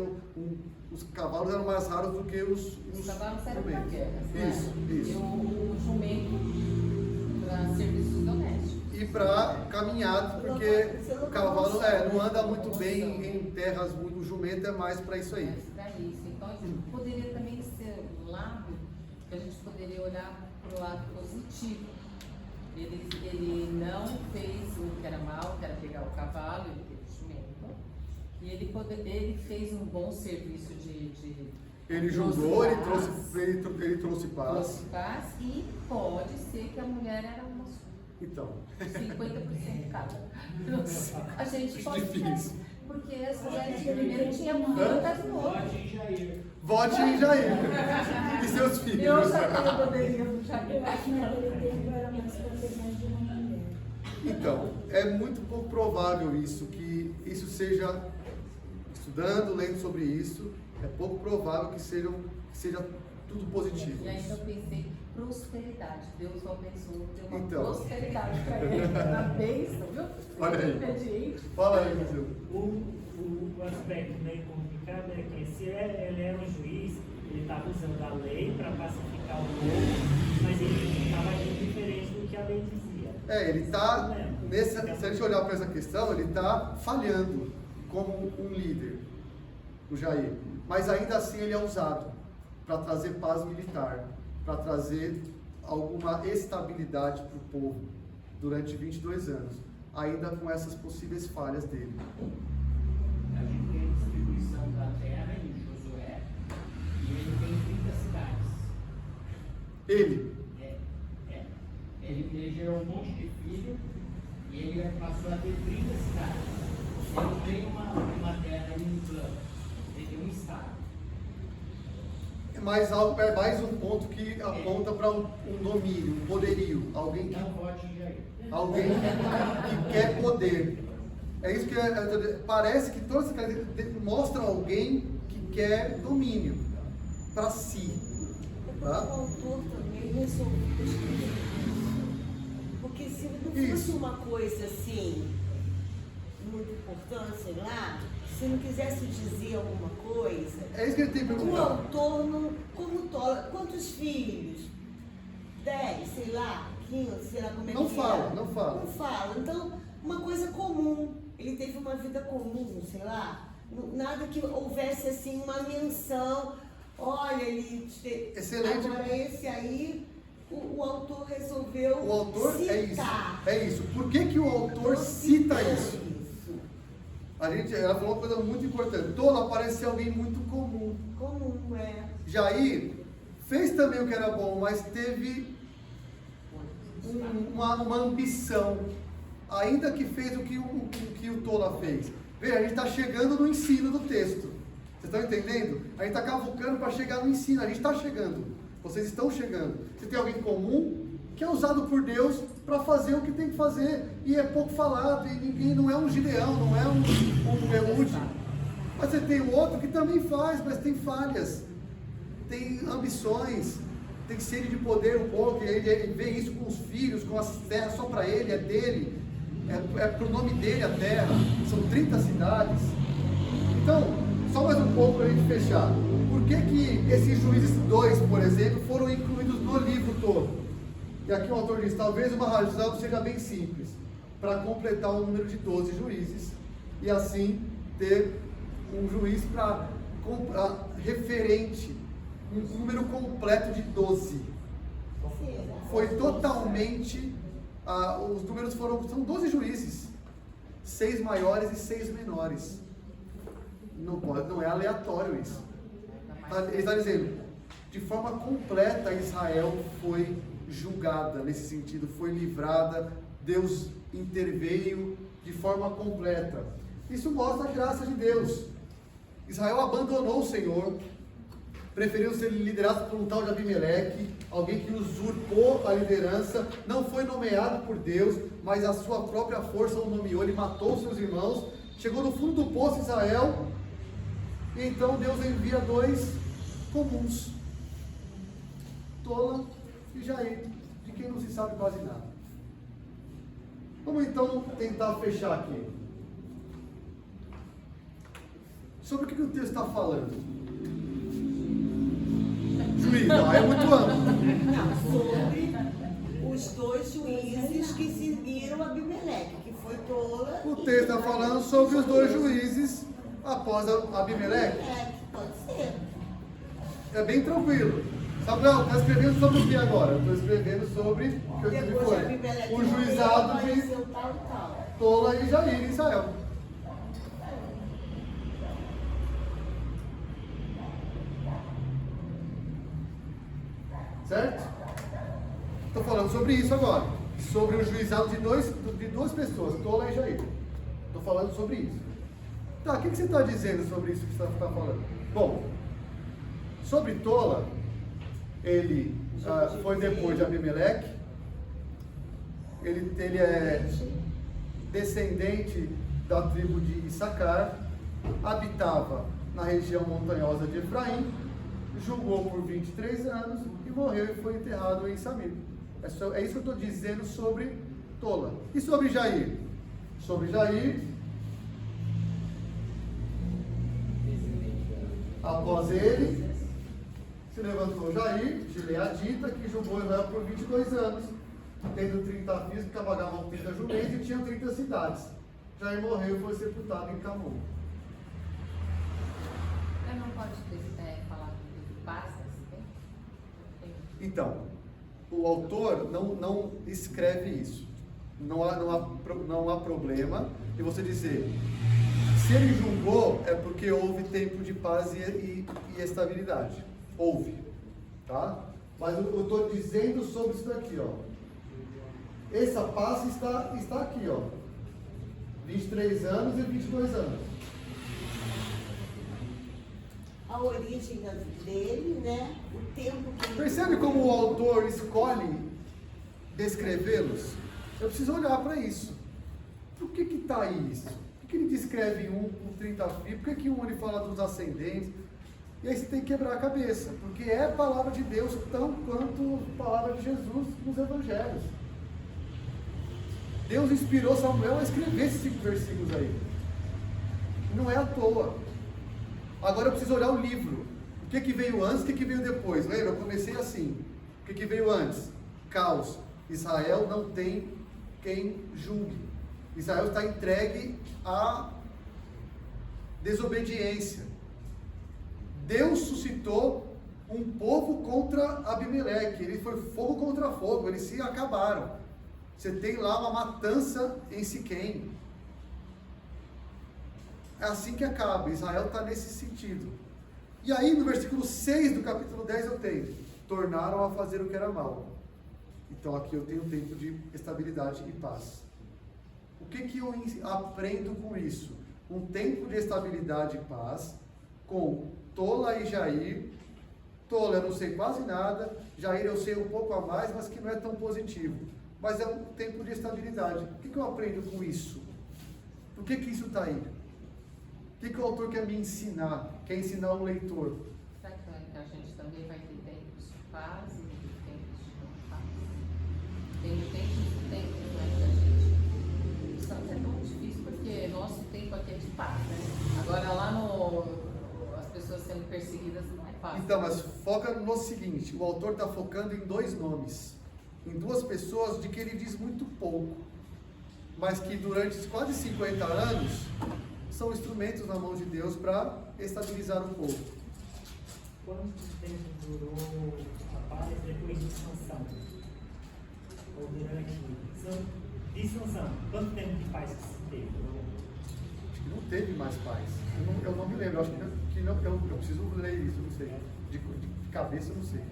os cavalos eram mais raros do que os cavalos eram para jumentos. guerra. Isso. E o jumento para serviços domésticos. E para caminhada, porque o cavalo não anda muito bem em terras, o jumento é mais para isso aí. Para isso. Então, poderia também ser um lado que a gente poderia olhar para o lado positivo. Ele não fez o que era mal, que era pegar o cavalo, ele teve o jumento. E ele fez um bom serviço de Ele julgou, ele paz. trouxe paz. Trouxe paz, e pode ser que a mulher era uma Então, 50% cada. A gente pode difícil. porque as mulheres primeiro tinham vontade do outro. Vote em Jair. Vote em Jair. E seus filhos. Eu já poderia no Jair. Eu acho que naquele tempo era mais proteção de uma mulher. Então, é muito pouco provável isso, que isso seja, estudando, lendo sobre isso, é pouco provável que seja tudo positivo. E ainda eu pensei prosperidade. Deus o abençoou, deu uma Então. prosperidade para ele. Na bênção, viu? Olha aí. Obediente. Fala aí, Brasil. O aspecto meio complicado é que se ele era um juiz, ele estava usando a lei para pacificar o povo, mas ele estava agindo diferente do que a lei dizia. Ele está, se a gente olhar para essa questão, ele está falhando como um líder, o Jair. Mas ainda assim ele é usado para trazer paz militar, para trazer alguma estabilidade para o povo durante 22 anos, ainda com essas possíveis falhas dele. A gente tem a distribuição da terra em Josué e ele tem 30 cidades. Ele, Ele gerou um monte de filho e ele passou a ter 30 cidades. Ele tem uma terra em um plano, ele tem um estado. é mais um ponto que aponta para um domínio, um poderio, alguém que Não vote em Jair. que quer poder. É isso que parece que todas essas características mostram alguém que quer domínio para si. O Tá? autor também resolveu escrever. Porque se não fosse Isso. uma coisa assim, muito importante, sei lá, se não quisesse dizer alguma coisa, É isso que ele tem que o perguntar. autor não. Como tola, quantos filhos? 10, sei lá, 15, sei lá como é Não que fala, é. não fala. Não fala. Então, uma coisa comum. Ele teve uma vida comum, sei lá. Nada que houvesse assim uma menção. Olha, Excelente. Agora esse aí, o autor resolveu O autor citar. é isso. Por que o autor cita isso? Ela falou uma coisa muito importante. Tolo parece ser alguém muito comum. Comum, é. Jair fez também o que era bom, mas teve uma ambição, ainda que fez o que o Tola fez. Veja, a gente está chegando no ensino do texto. Vocês estão entendendo? A gente está cavucando para chegar no ensino. A gente está chegando. Vocês estão chegando. Você tem alguém comum que é usado por Deus para fazer o que tem que fazer. E é pouco falado. E ninguém não é um Gideão, não é um Eude. Mas você tem o outro que também faz, mas tem falhas. Tem ambições. Tem sede de poder um pouco. E ele vê isso com os filhos, com as terras só para ele, é dele. É para o nome dele a terra. São 30 cidades. Então, só mais um pouco para a gente fechar. Por que esses Juízes 2, por exemplo, foram incluídos no livro todo? E aqui o autor diz, talvez uma razão seja bem simples, para completar o número de 12 juízes, e assim ter um juiz para referente, um número completo de 12. Foi totalmente, os números são 12 juízes, 6 maiores e 6 menores. Não é aleatório isso. Ele está dizendo, de forma completa Israel foi julgada, nesse sentido, foi livrada, Deus interveio de forma completa. Isso mostra a graça de Deus. Israel abandonou o Senhor, preferiu ser liderado por um tal de Abimeleque, alguém que usurpou a liderança, não foi nomeado por Deus, mas a sua própria força o nomeou, ele matou seus irmãos, chegou no fundo do poço Israel, e então Deus envia 2 comuns, Tola e Jair, de quem não se sabe quase nada. Vamos então tentar fechar aqui. Sobre o que o texto está falando? Juiz, é muito amplo. Não, sobre os 2 juízes que seguiram Abimeleque, que foi Tola. O texto está falando sobre os 2 juízes após Abimeleque. Pode ser. É bem tranquilo. Samuel, está escrevendo sobre o que agora? Estou escrevendo sobre o que eu tive Depois foi de Abimeleque o morrer, juizado de apareceu tal e tal. Tola e Jair em Israel. Certo? Estou falando sobre isso agora. Sobre o juizado de duas pessoas, Tola e Jair. Estou falando sobre isso. Tá, o que você está dizendo sobre isso que você está falando? Bom, sobre Tola, ele foi depois de Abimeleque. Ele é descendente da tribo de Issacar, habitava na região montanhosa de Efraim, julgou por 23 anos e morreu e foi enterrado em Samir. É isso que eu estou dizendo sobre Tola. E sobre Jair? Sobre Jair, após ele, se levantou Jair, gileadita, que julgou Israel por 22 anos, tendo 30 filhos que cavalgavam 30 jumentos e tinham 30 cidades. Jair morreu e foi sepultado em Camon. Não pode falar de paz, assim? Então, o autor não escreve isso. Não há problema em você dizer, se ele julgou, é porque houve tempo de paz e estabilidade. Houve. Tá? Mas eu estou dizendo sobre isso daqui, ó. Essa paz está aqui, ó. 23 anos e 22 anos. A origem dele, né? O tempo que ele... Percebe como o autor escolhe descrevê-los? Eu preciso olhar para isso. Por que está aí isso? Por que ele descreve um com 30 filhos? Por que um ele fala dos ascendentes? E aí você tem que quebrar a cabeça, porque é a palavra de Deus tão quanto a palavra de Jesus nos evangelhos. Deus inspirou Samuel a escrever esses 5 versículos aí. Não é à toa. Agora eu preciso olhar o livro. O que veio antes, o que veio depois? Lembra? Eu comecei assim. O que veio antes? Caos. Israel não tem quem julgue. Israel está entregue à desobediência. Deus suscitou um povo contra Abimeleque. Ele foi fogo contra fogo. Eles se acabaram. Você tem lá uma matança em Siquém. É assim que acaba. Israel está nesse sentido. E aí no versículo 6 do capítulo 10 eu tenho: tornaram a fazer o que era mal. Então aqui eu tenho um tempo de estabilidade e paz. O que eu aprendo com isso? Um tempo de estabilidade e paz com Tola e Jair. Tola eu não sei quase nada, Jair eu sei um pouco a mais, mas que não é tão positivo. Mas é um tempo de estabilidade. O que eu aprendo com isso? Por que isso está aí? O que o autor quer me ensinar? Quer ensinar um leitor? Será que a gente também vai ter tempos de paz e tempos de não paz? Tem tempos e tempos, né, da gente. Isso é tão difícil, porque nosso tempo aqui é de paz, né? Agora lá as pessoas sendo perseguidas não é fácil. Então, mas foca no seguinte: o autor está focando em 2 nomes, em 2 pessoas de que ele diz muito pouco, mas que durante quase 50 anos são instrumentos na mão de Deus para estabilizar o povo. Quanto tempo durou a paz depois de Sansão? Ou durante de Sansão? Quanto tempo de paz que se teve? Acho que não teve mais paz. Eu não me lembro. Acho que não, eu preciso ler isso, não sei. De cabeça eu não sei.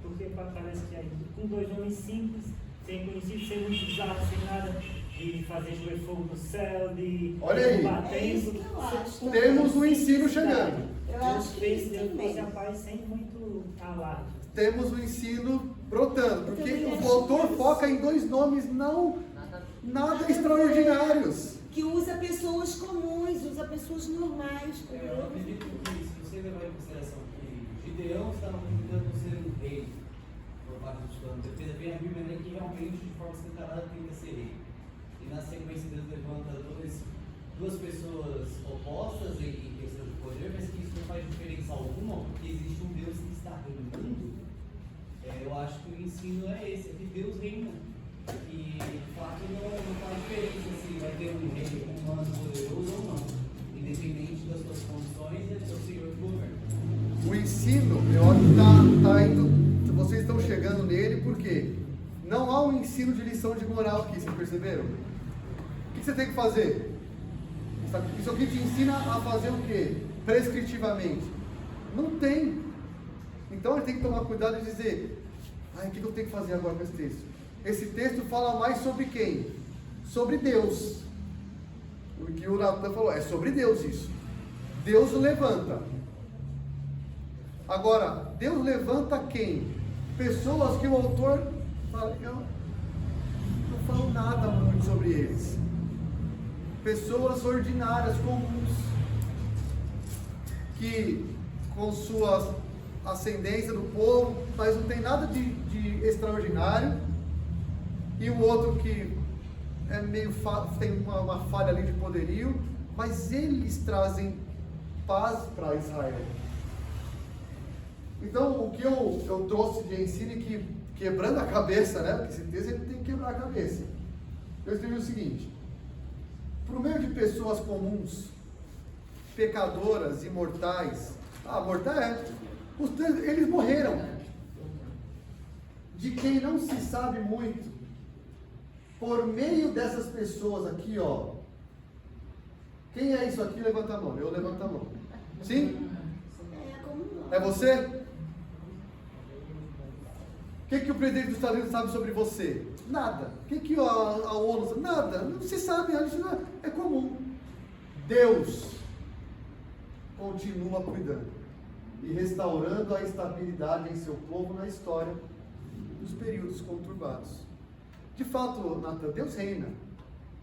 Porque parece que aí, com 2 homens simples, sem conhecido, sem muito usado, sem nada de fazer chover fogo no céu, de olha aí, isso que eu acho. Temos um ensino chegando. Eu Deus acho que fez, isso Deus também. fez a paz sem muito alarde. Temos um ensino brotando, porque também o acho autor isso. foca em 2 nomes nada extraordinários. Que usa pessoas comuns, usa pessoas normais. Eu acredito que, se você levar em consideração que Gideão estava tentando ser um rei, por parte dos planos de defesa, vem a Bíblia né, que realmente, de forma escancarada, tenta ser rei. E na sequência, Deus levanta 2 pessoas opostas em questão de poder, mas que isso não faz diferença alguma, porque existe um Deus que está reinando. Eu acho que o ensino é esse, é que Deus reina. E de fato não faz diferença se vai ter um rei humano poderoso ou não. Independente das suas condições, é o Senhor que governa. O ensino, eu acho que está indo vocês estão chegando nele porque não há um ensino de lição de moral aqui, vocês perceberam? O que você tem que fazer? Isso aqui te ensina a fazer o quê? Prescritivamente. Não tem. Então ele tem que tomar cuidado e dizer, o que eu tenho que fazer agora com esse texto? Esse texto fala mais sobre quem? Sobre Deus. O que o Natan falou, é sobre Deus isso. Deus o levanta. Agora, Deus levanta quem? Pessoas que o autor fala, eu não falo nada muito sobre eles. Pessoas ordinárias, comuns, que com suas ascendência do povo, mas não tem nada de extraordinário, e o outro que é meio tem uma falha ali de poderio, mas eles trazem paz para Israel. Então, o que eu trouxe de ensino e que, quebrando a cabeça, né? Porque esse texto ele tem que quebrar a cabeça. Eu escrevi o seguinte: por meio de pessoas comuns, pecadoras e mortais, eles morreram. De quem não se sabe muito, por meio dessas pessoas aqui, ó. Quem é isso aqui? Levanta a mão. Eu levanto a mão. Sim? É você? O que o presidente dos Estados Unidos sabe sobre você? Nada. O que a ONU sabe? Nada. Não se sabe, isso é comum. Deus continua cuidando e restaurando a estabilidade em seu povo na história dos períodos conturbados. De fato, Natan, Deus reina.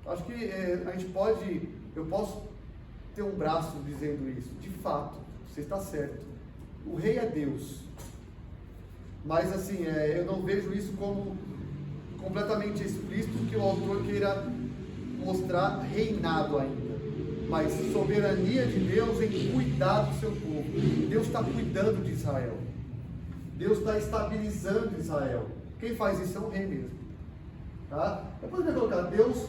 Acho que eu posso ter um braço dizendo isso. De fato, você está certo. O rei é Deus. Mas assim, eu não vejo isso como completamente explícito que o autor queira mostrar reinado ainda. Mas soberania de Deus em cuidar do seu povo. Deus está cuidando de Israel. Deus está estabilizando Israel. Quem faz isso é o rei mesmo. Tá? Depois vai colocar Deus,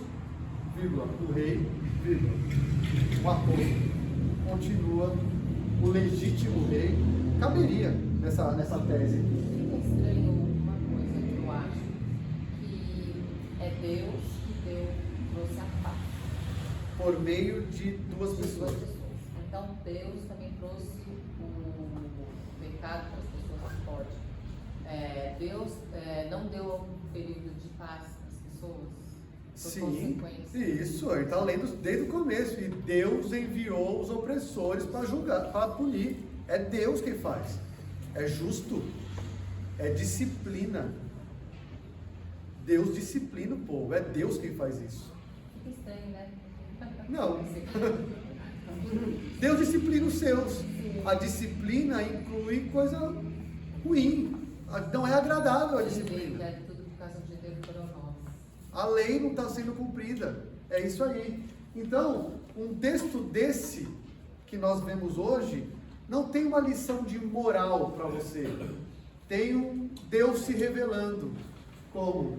vírgula, o rei, vírgula, o apóstolo, continua, o legítimo rei. Caberia nessa tese. Fica estranho uma coisa que eu acho, que é Deus que trouxe a paz. Por meio de duas pessoas. Então Deus também trouxe o pecado para as pessoas que podem. Deus não deu um período de paz às pessoas. Sim, isso, ele está lendo desde o começo. E Deus enviou os opressores para julgar, para punir. É Deus quem faz. É justo. É disciplina. Deus disciplina o povo. É Deus quem faz isso. Fica estranho, né? Não. Deus disciplina os seus. A disciplina inclui coisa ruim. Não é agradável a disciplina. Tudo por causa de Deuteronômio. A lei não está sendo cumprida. É isso aí. Então, um texto desse que nós vemos hoje não tem uma lição de moral para você. Tem um Deus se revelando como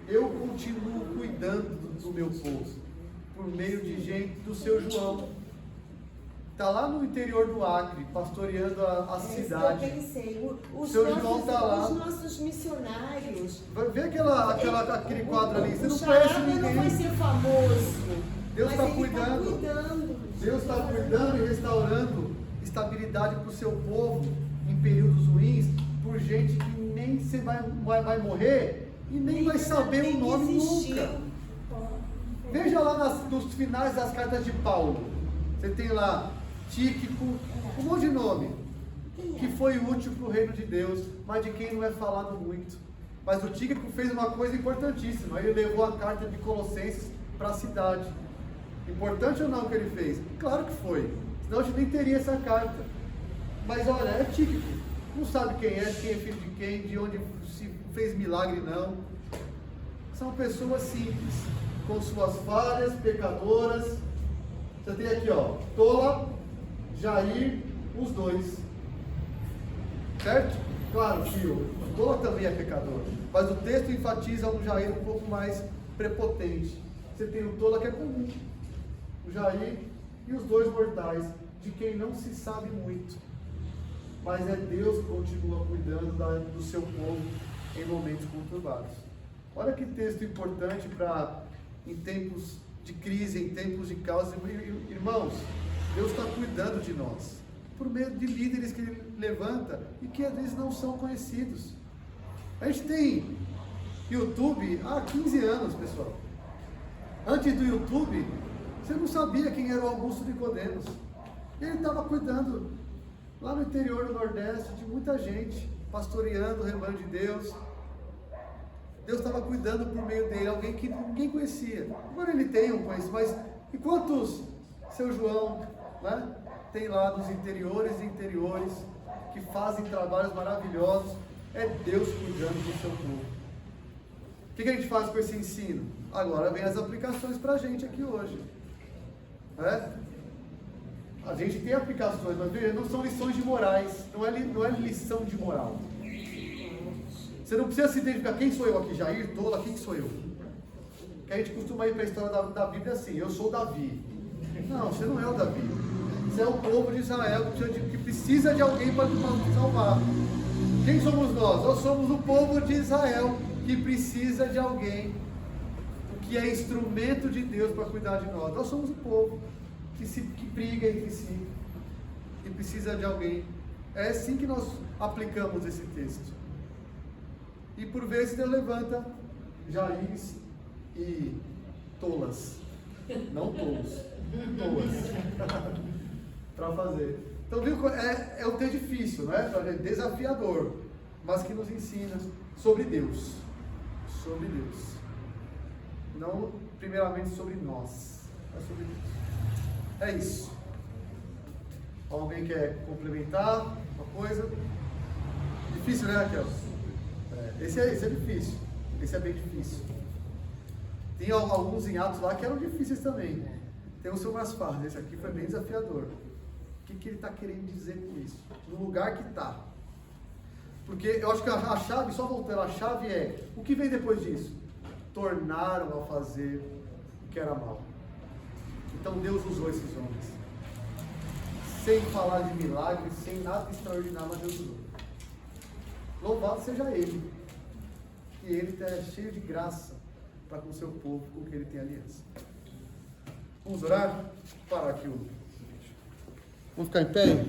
eu continuo cuidando do meu povo por meio de gente do seu João. Está lá no interior do Acre, pastoreando a cidade. Eu pensei, João está lá. Os nossos missionários. Vai ver aquele quadro ali. Você não conhece charada ninguém. não vai ser famoso. Deus está mas ele cuidando. Deus está cuidando e restaurando estabilidade para o seu povo em períodos ruins, por gente que nem você vai morrer e nem vai saber o nome nunca. Veja lá nos finais das cartas de Paulo. Você tem lá Tíquico, um monte de nome, que foi útil para o reino de Deus, mas de quem não é falado muito. Mas o Tíquico fez uma coisa importantíssima, ele levou a carta de Colossenses para a cidade. Importante ou não o que ele fez? Claro que foi, senão a gente nem teria essa carta. Mas olha, é Tíquico, não sabe quem é filho de quem, de onde se fez milagre não. São pessoas simples, com suas falhas, pecadoras. Você tem aqui, ó, Tola, Jair, os dois. Certo? Claro que o Tola também é pecador, mas o texto enfatiza um Jair um pouco mais prepotente. Você tem o Tola que é comum, o Jair e os dois mortais, de quem não se sabe muito. mas é Deus que continua cuidando do seu povo em momentos conturbados. Olha que texto importante para em tempos de crise, em tempos de caos. Irmãos, Deus está cuidando de nós, por meio de líderes que Ele levanta e que às vezes não são conhecidos. A gente tem YouTube há 15 anos, pessoal. Antes do YouTube, você não sabia quem era o Augusto Nicodemos. Ele estava cuidando lá no interior do Nordeste de muita gente, pastoreando o rebanho de Deus. Deus estava cuidando por meio dele, alguém que ninguém conhecia. Agora ele tem um conhecimento, mas e quantos seu João, né, tem lá nos interiores e interiores, que fazem trabalhos maravilhosos? É Deus cuidando do seu povo. O que a gente faz com esse ensino? Agora vem as aplicações para a gente aqui hoje. A gente tem aplicações, mas veja, não são lições de morais, não é lição de moral. Você não precisa se identificar, quem sou eu aqui, Jair, Tola, quem sou eu? Que a gente costuma ir para a história da Bíblia assim, eu sou Davi. Não, você não é o Davi. Você é o povo de Israel que precisa de alguém para salvar. Quem somos nós? Nós somos o povo de Israel que precisa de alguém, que é instrumento de Deus para cuidar de nós. Nós somos o povo que briga entre si, que precisa de alguém. É assim que nós aplicamos esse texto. E por vezes Deus levanta Jaís e tolas, não tolos, tolas, para fazer. Então, viu? É um texto difícil, não é? Desafiador, mas que nos ensina sobre Deus. Sobre Deus. Não, primeiramente, sobre nós, mas sobre Deus. É isso. Alguém quer complementar uma coisa? Difícil, né, Raquel? Esse é difícil. Esse é bem difícil. Tem alguns em Atos lá que eram difíceis também. Tem o seu mais fácil. Esse aqui foi bem desafiador. O que ele está querendo dizer com isso? No lugar que está. Porque eu acho que a chave, só voltando, a chave é, o que vem depois disso? Tornaram a fazer o que era mal. Então Deus usou esses homens. Sem falar de milagres, sem nada extraordinário, mas Deus usou. Louvado seja Ele. Que Ele está cheio de graça para com o seu povo, com que Ele tem aliança. Vamos orar? Vou parar aqui o vídeo. Vamos ficar em pé?